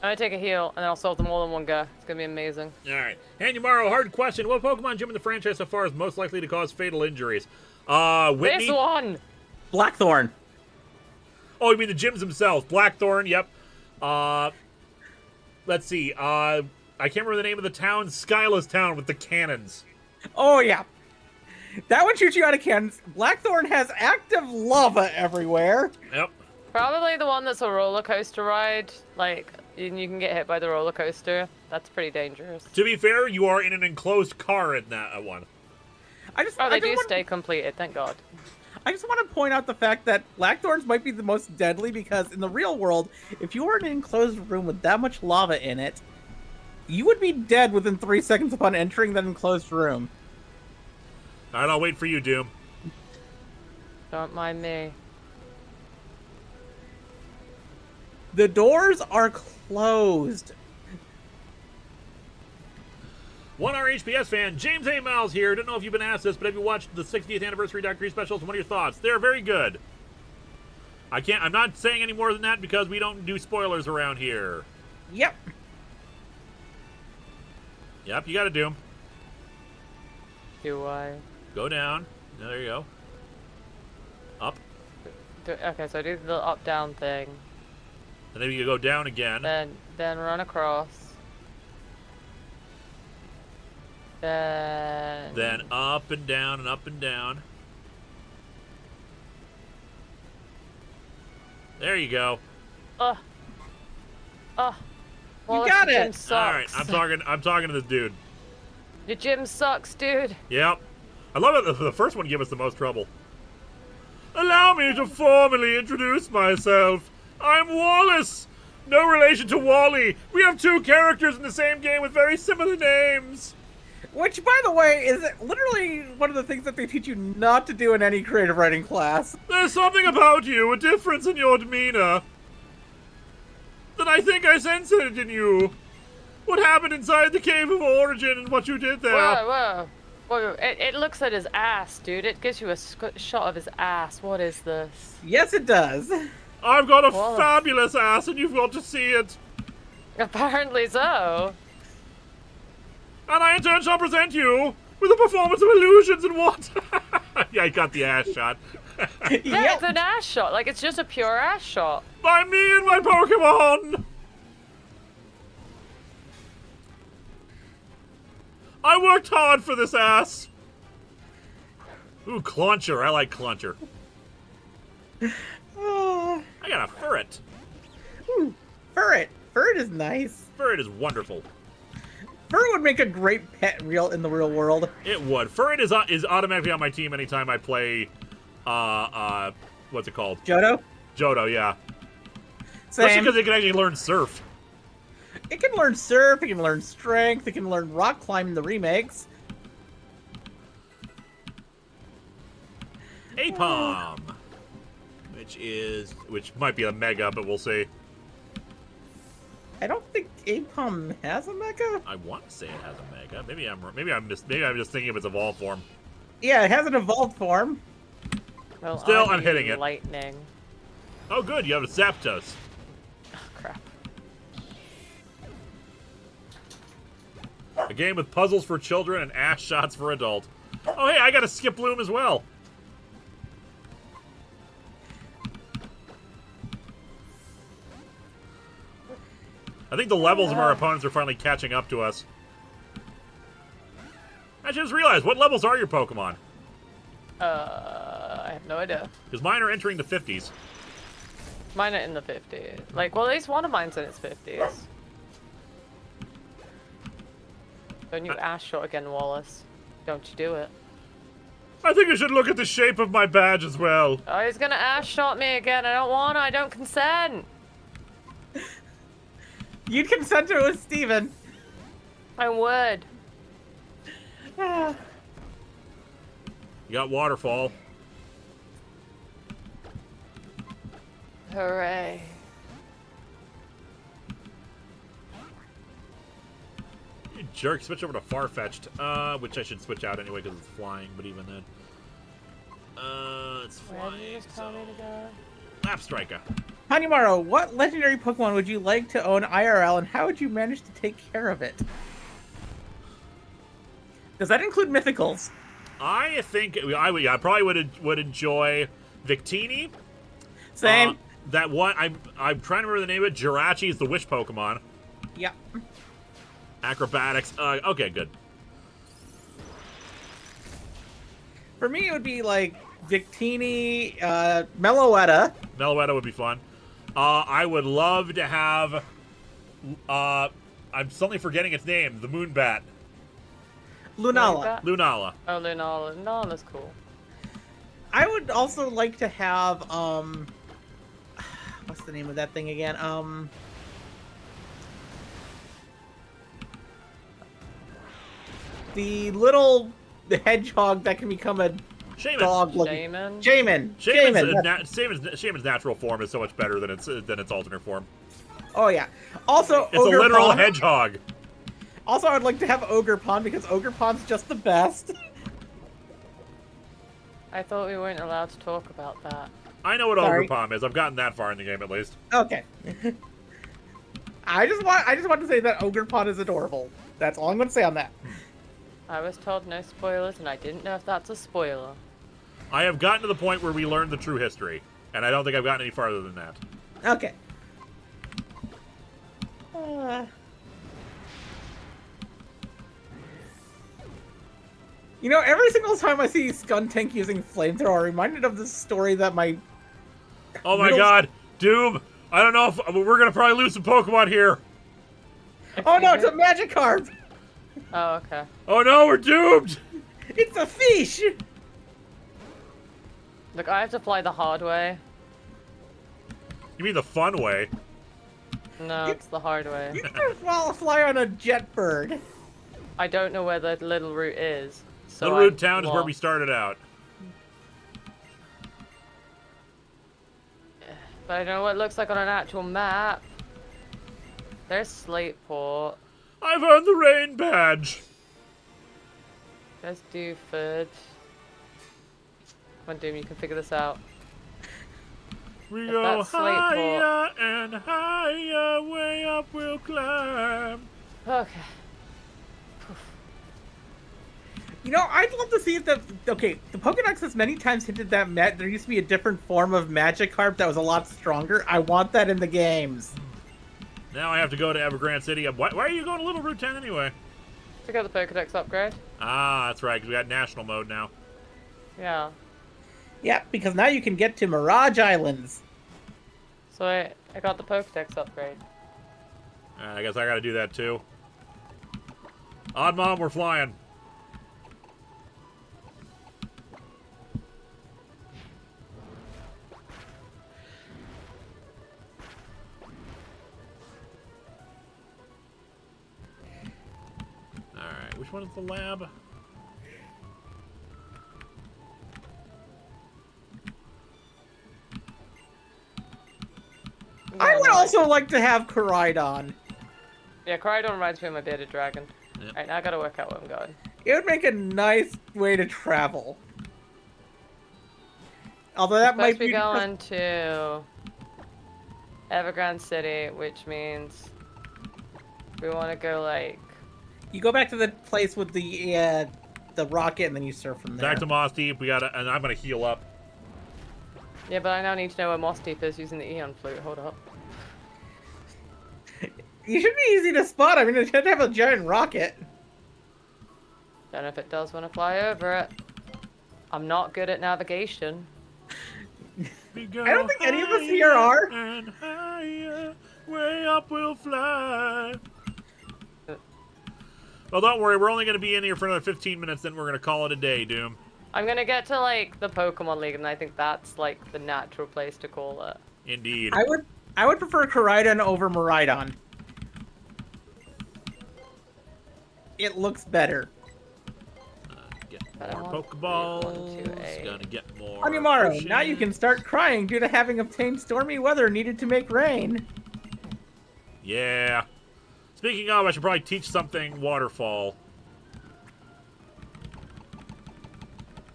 I'm gonna take a heal, and then I'll solve them all in one go. It's gonna be amazing. Alright. Hanyamaro, hard question. What Pokemon gym in the franchise so far is most likely to cause fatal injuries? Whitney? This one! Blackthorn. Oh, you mean the gyms themselves. Blackthorn, yep. Let's see. I can't remember the name of the town. Skyless Town with the cannons. Oh, yeah. That one shoots you out of cannons. Blackthorn has active lava everywhere. Yep. Probably the one that's a roller coaster ride. And you can get hit by the roller coaster. That's pretty dangerous. To be fair, you are in an enclosed car in that one. They do stay completed, thank God. I just want to point out the fact that Blackthorns might be the most deadly because in the real world, if you were in an enclosed room with that much lava in it, you would be dead within 3 seconds upon entering that enclosed room. Alright, I'll wait for you, Doom. Don't mind me. The doors are closed. One RHPS fan, James A. Miles here. Don't know if you've been asked this, but have you watched the 60th anniversary Dr. E specials? What are your thoughts? They're very good. I'm not saying any more than that because we don't do spoilers around here. Yep. Yep, you gotta do them. Do I? Go down. There you go. Up. Okay, so I do the up-down thing. And then you go down again. Then run across. Then up and down and up and down. There you go. Well, You got the it. gym sucks. All right, I'm talking to this dude. Your gym sucks, dude. Yep. I love it. The first one gave us the most trouble. Allow me to formally introduce myself. I'm Wallace. No relation to Wally. We have two characters in the same game with very similar names. Which, by the way, is literally one of the things that they teach you not to do in any creative writing class. There's something about you, a difference in your demeanor, that I think I sensed it in you. What happened inside the Cave of Origin and what you did there? Whoa. It looks at his ass, dude. It gives you a shot of his ass. What is this? Yes, it does. I've got a Wallace. fabulous ass and you've got to see it. Apparently so. And I in turn shall present you with a performance of illusions and what? Yeah, I got the ass shot. Yeah, it's an ass shot. Like, it's just a pure ass shot. By me and my Pokemon! I worked hard for this ass! Ooh, Cluncher. I like Cluncher. Oh, I got a Furret. ooh, Furret. Furret is nice. Furret is wonderful. Furret would make a great pet in the real world. It would. Furret is automatically on my team anytime I play, what's it called? Johto? Johto, yeah. Especially Same. because it can actually learn Surf. It can learn Surf, it can learn Strength, it can learn Rock Climb in the remakes. Apom, which might be a Mega, but we'll see. I don't think Apom has a Mecha. I want to say it has a Mega. Maybe I'm just thinking of its evolved form. Yeah, it has an evolved form. Well, Still, I I'm hitting do it. Lightning. Oh, good. You have a Zapdos. Oh, crap. A game with puzzles for children and ass shots for adult. Oh, hey, I got a Skip Bloom as well. I think the levels of our opponents are finally catching up to us. I just realized, what levels are your Pokemon? I have no idea. Because mine are entering the 50s. Mine are in the 50s. Like, well, at least one of mine's in its 50s. Don't you ass shot again, Wallace. Don't you do it. I think I should look at the shape of my badge as well. Oh, he's gonna ass shot me again. I don't wanna. I don't consent. You'd consent to it with Steven. I would. Ah. You got Waterfall. Hooray. You jerk, switch over to Farfetch'd. Which I should switch out anyway because it's flying, but even then. It's Where did you flying, just tell me to go? Lap Striker. Hanimaru, what legendary Pokemon would you like to own IRL, and how would you manage to take care of it? Does that include mythicals? I think I probably would enjoy Victini. Same. That one I'm trying to remember the name of it. Jirachi is the Wish Pokemon. Yeah. Acrobatics. Okay, good. For me, it would be like Victini, Meloetta. Meloetta would be fun. I would love to have. I'm suddenly forgetting its name. The Moonbat. Lunala. Lunala. Oh, Lunala. Lunala's cool. I would also like to have, what's the name of that thing again? The little hedgehog that can become a Shaman. dog looking. Shaman? Shaman's natural form is so much better than its alternate form. Oh yeah. Also, It's a literal Ogerpon. hedgehog. Also, I'd like to have Ogerpon because Ogerpon's just the best. I thought we weren't allowed to talk about that. I know what Sorry. Ogerpon is. I've gotten that far in the game at least. Okay. I just want to say that Ogerpon is adorable. That's all I'm going to say on that. I was told no spoilers, and I didn't know if that's a spoiler. I have gotten to the point where we learned the true history, and I don't think I've gotten any farther than that. Okay. You know, every single time I see Skuntank using flamethrower, I'm reminded of this story that my... Oh my god! Doom! I don't know if... We're gonna probably lose some Pokemon here. Oh no, it's a Magikarp! Oh, okay. Oh no, we're doomed! It's a fish! Look, I have to fly the hard way. You mean the fun way? No, it's the hard way. You can fly on a jet bird. I don't know where the little route is. So Little Root Town is where we started out. But I know what it looks like on an actual map. There's Slateport. I've earned the rain badge. There's Dewford. Come on, Doom, you can figure this out. We If go that's Slateport. higher and higher, way up we'll climb. Okay. You know, I'd love to see if the... Okay, the Pokédex has many times hinted that there used to be a different form of Magikarp that was a lot stronger. I want that in the games. Now I have to go to Evergrande City. Why are you going to Little Root Town anyway? To get the Pokedex upgrade. Ah, that's right, because we got National Mode now. Yeah. Yeah, because now you can get to Mirage Islands. So I got the Pokedex upgrade. I guess I gotta do that too. Odd Mom, we're flying. Alright, which one is the lab? I would also like to have Koraidon. Yeah, Koraidon reminds me of my bearded dragon. Yep. Alright, now I gotta work out where I'm going. It would make a nice way to travel. Although that might be going to Evergrande City, which means we want to go like... You go back to the place with the rocket, and then you surf from there. Back to Moss Deep. We gotta, and I'm gonna heal up. Yeah, but I now need to know where Moss Deep is using the Eon Flute. Hold up. You should be easy to spot. I mean, it should have a giant rocket. Don't know if it does when I fly over it. I'm not good at navigation. We go I don't think any of us here are. And higher, way up we'll fly. Well, don't worry. We're only going to be in here for another 15 minutes, then we're going to call it a day, Doom. I'm gonna get to like the Pokemon League, and I think that's like the natural place to call it. Indeed. I would prefer Koraidon over Miraidon. It looks better. Get But I more want Pokeballs. 3, 1, 2, 8. Gonna get more. Onimaru, potions. now you can start crying due to having obtained stormy weather needed to make rain. Yeah. Speaking of, I should probably teach something Waterfall.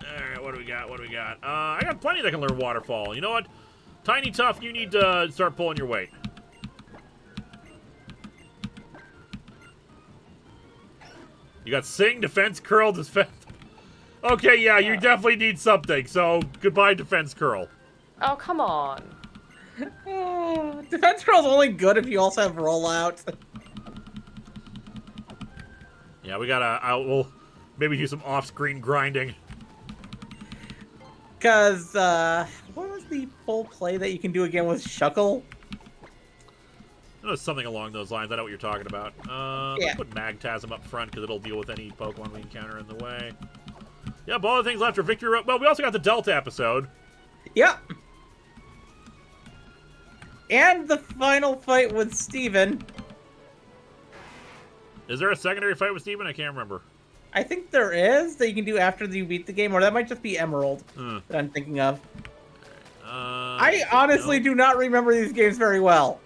Alright, what do we got? What do we got? I got plenty that can learn Waterfall. You know what? Tiny Tough, you need to start pulling your weight. You got Sing, Defense Curl, Defense... Okay, yeah, you definitely need something, so goodbye Defense Curl. Oh, come on. Defense Curl's only good if you also have rollout. Yeah, we gotta... we'll maybe do some off-screen grinding. Because, what was the full play that you can do again with Shuckle? It was something along those lines. I know what you're talking about. Yeah. Let's put Magtasm up front because it'll deal with any Pokemon we encounter in the way. Yeah, but all the things left are Victory Road. Well, we also got the Delta episode. Yep. And the final fight with Steven. Is there a secondary fight with Steven? I can't remember. I think there is that you can do after you beat the game, or that might just be Emerald that I'm thinking of. I honestly do not remember these games very well.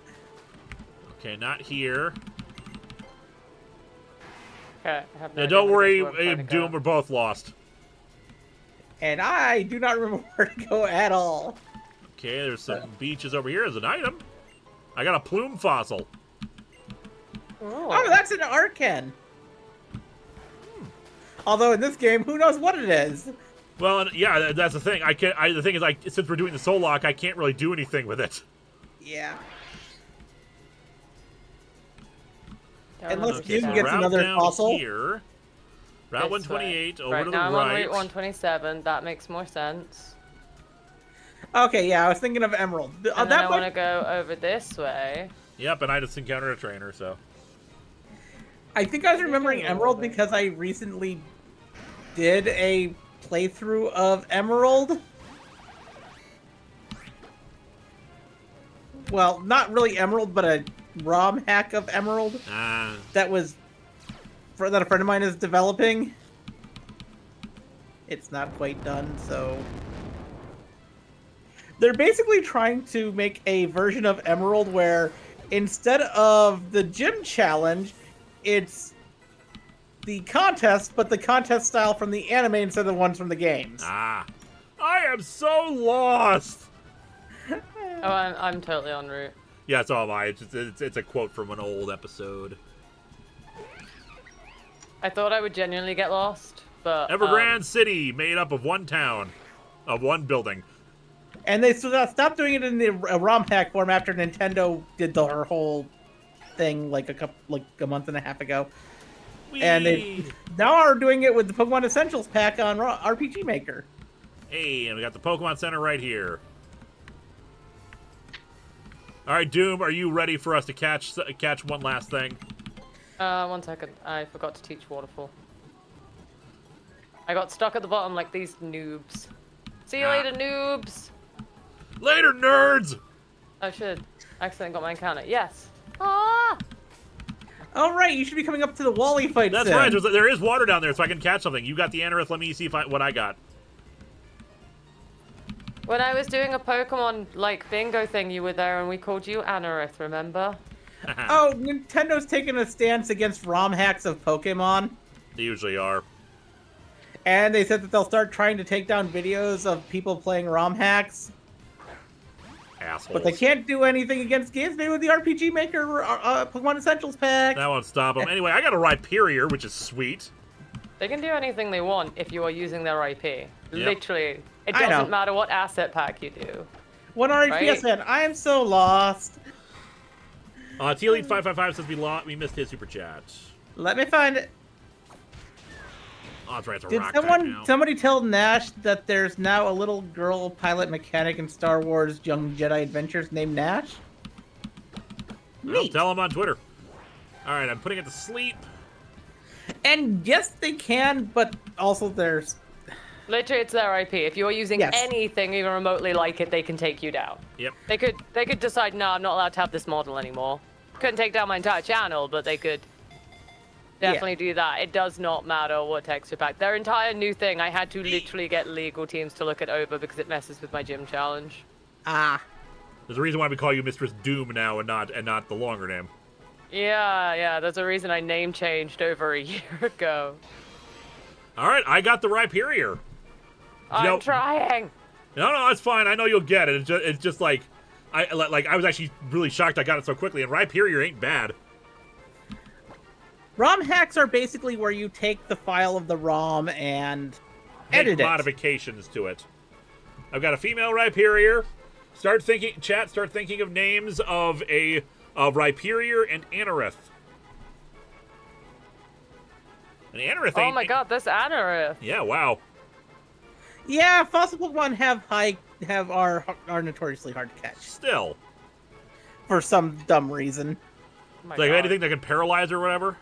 Okay, not here. Okay, I have no Yeah, idea don't worry, where I'm trying to Doom, go. we're both lost. And I do not remember where to go at all. Okay, there's some beaches over here as an item. I got a plume fossil. Oh, that's an Arcan. Although in this game, who knows what it is? Well, yeah, that's the thing. The thing is, since we're doing the Soul Locke, I can't really do anything with it. Yeah. Don't Unless understand. Jim gets route another down fossil. here. Route 128 over right, to the now I'm right. on Route 127. That makes more sense. Okay, yeah, I was thinking of Emerald. And then I want to go over this way. Yep, and I just encountered a trainer, so. I think I was remembering Emerald because I recently did a playthrough of Emerald. Well, not really Emerald, but a ROM hack of Emerald that a friend of mine is developing. It's not quite done, so they're basically trying to make a version of Emerald where instead of the gym challenge, it's the contest, but the contest style from the anime instead of the ones from the games. I am so lost. Oh, I'm totally en route. Yeah, so am I. It's a quote from an old episode. I thought I would genuinely get lost, but Evergrande City, made up of one town, of one building. And they stopped doing it in the ROM hack form after Nintendo did their whole thing like a month and a half ago. Whee! And they now are doing it with the Pokemon Essentials pack on RPG Maker. Hey, and we got the Pokemon Center right here. All right, Doom, are you ready for us to catch one last thing? 1 second. I forgot to teach Waterfall. I got stuck at the bottom like these noobs. See you later, noobs! Later, nerds! Oh, shit. Accidentally got my encounter. Yes. Ah! Oh, right, you should be coming up to the Wally fight That's soon. right, there is water down there, so I can catch something. You got the Anorith, let me see what I got. When I was doing a Pokemon, bingo thing, you were there and we called you Anorith, remember? Oh, Nintendo's taking a stance against ROM hacks of Pokemon. They usually are. And they said that they'll start trying to take down videos of people playing ROM hacks. Assholes. But they can't do anything against games made with the RPG Maker Pokemon Essentials pack. That won't stop them. Anyway, I got a Rhyperior, which is sweet. They can do anything they want if you are using their IP. Yep. Literally. It I know. doesn't matter what asset pack you do. One RHP said, I am so lost. T-Lead555 says we missed his super chat. Let me find it. Oh, that's right, it's a Did rock pack now. somebody tell Nash that there's now a little girl pilot mechanic in Star Wars Young Jedi Adventures named Nash? Well, tell him on Twitter. All right, I'm putting it to sleep. And yes, they can, but also there's... Literally, it's their IP. If you're using anything even remotely like it, they can take you down. Yep. They could decide, no, I'm not allowed to have this model anymore. Couldn't take down my entire channel, but they could definitely do that. It does not matter what texture pack. Their entire new thing, I had to literally get legal teams to look it over because it messes with my gym challenge. Ah. There's a reason why we call you Mistress Doom now and not the longer name. Yeah, there's a reason I name changed over a year ago. All right, I got the Rhyperior. I'm trying. No, it's fine. I know you'll get it. It's just I was actually really shocked I got it so quickly. And Rhyperior ain't bad. ROM hacks are basically where you take the file of the ROM and edit it. Make modifications to it. I've got a female Rhyperior. Start thinking of names of Rhyperior and Anorith. And Anorith ain't... Oh my god, this Anorith. Yeah, wow. Yeah, fossil Pokemon are notoriously hard to catch. Still. For some dumb reason. Oh like anything that can paralyze or whatever?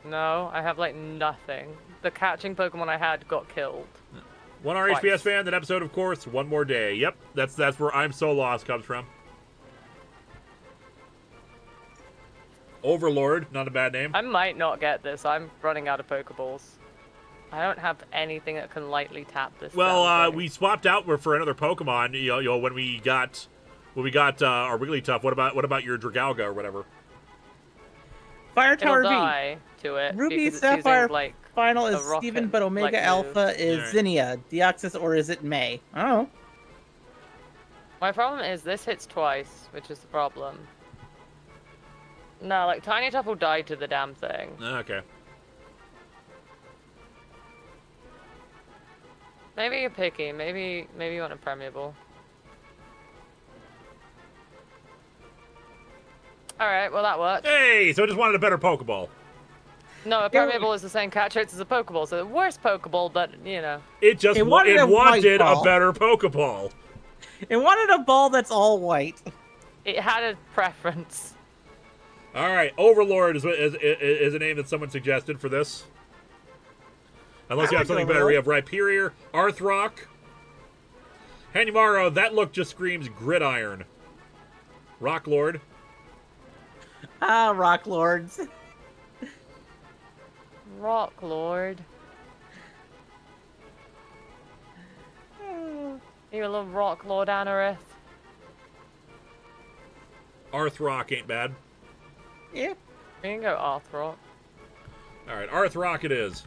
No, I have nothing. The catching Pokemon I had got killed. One RHPS fan, that episode, of course, one more day. Yep, that's where I'm So Lost comes from. Overlord, not a bad name. I might not get this. I'm running out of Pokeballs. I don't have anything that can lightly tap this. Well, we swapped out for another Pokemon. You know, when we got our Wigglytuff. What about your Dragalga or whatever? Fire Tower It'll die to it. Ruby using, Sapphire final is rocket, Steven, but Omega Alpha is Zinnia. Deoxys, or is it May? Oh. My problem is this hits twice, which is the problem. No, Tiny Tuff will die to the damn thing. Okay. Maybe you're picky. Maybe you want a Permeable. Alright, well that worked. Hey, so I just wanted a better Pokeball. No, a permeable is the same catch rates as a Pokeball, so the worst Pokeball, but, you know. It wanted a better Pokeball. It wanted a ball that's all white. It had a preference. All right, Overlord is a name that someone suggested for this. Unless you have something better, we have Rhyperior, Arthrock, Hanumaro. That look just screams Gridiron. Rocklord. Ah, Rock Lords. Rocklord. You a little Rocklord, Anorith. Arthrock ain't bad. Yeah. We can go Arthrock. All right, Arthrock it is.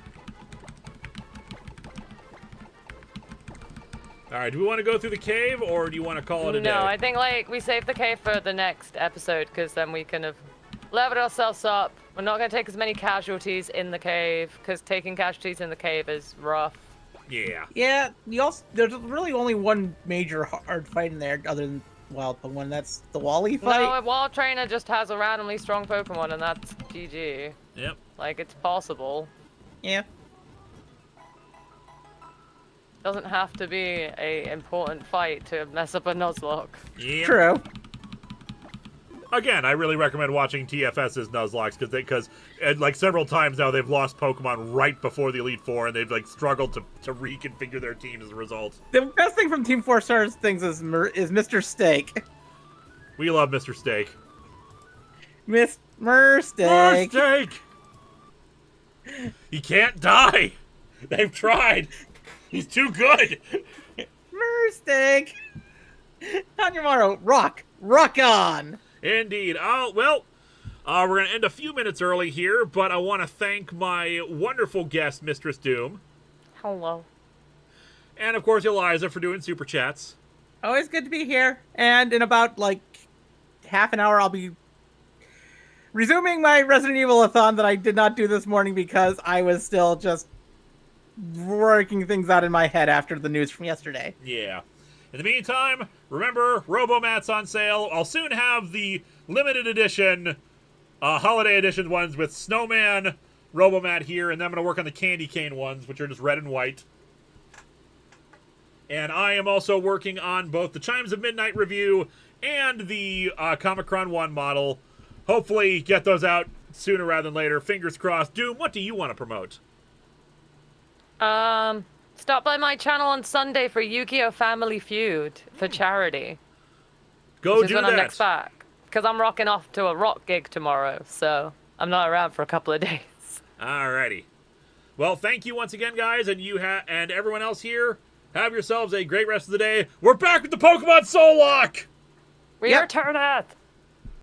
All right, do we want to go through the cave, or do you want to call it a day? No, I think, like, we save the cave for the next episode, because then we can have leveled ourselves up. We're not going to take as many casualties in the cave, because taking casualties in the cave is rough. Yeah. Yeah, there's really only one major hard fight in there, other than, well, the one that's the Wally fight. No, a Wild Trainer just has a randomly strong Pokemon, and that's GG. Yep. Like, it's possible. Yeah. Doesn't have to be a important fight to mess up a Nuzlocke. Yep. True. Again, I really recommend watching TFS's Nuzlocks because like several times now they've lost Pokemon right before the Elite Four, and they've like struggled to reconfigure their team as a result. The best thing from Team 4 Stars things is Mr. Steak. We love Mr. Steak. Mr. Steak. Steak! He can't die! They've tried! He's too good! Mr. Steak. Hanumaro, rock on! Indeed. Oh, well, we're going to end a few minutes early here, but I want to thank my wonderful guest, Mistress Doom. Hello. And, of course, Eliza for doing Super Chats. Always good to be here. And in about, like, half an hour, I'll be resuming my Resident Evil-a-thon that I did not do this morning because I was still just working things out in my head after the news from yesterday. Yeah. In the meantime, remember, Robomat's on sale. I'll soon have the limited edition, holiday edition ones with Snowman, Robomat here, and then I'm going to work on the Candy Cane ones, which are just red and white. And I am also working on both the Chimes of Midnight review and the Comicron 1 model. Hopefully get those out sooner rather than later. Fingers crossed. Doom, what do you want to promote? Stop by my channel on Sunday for Yu-Gi-Oh! Family Feud for charity. Go do that. I'm next back. Because I'm rocking off to a rock gig tomorrow, so I'm not around for a couple of days. Alrighty. Well, thank you once again, guys, and and everyone else here. Have yourselves a great rest of the day. We're back with the Pokemon Soul Locke! We are Turneth!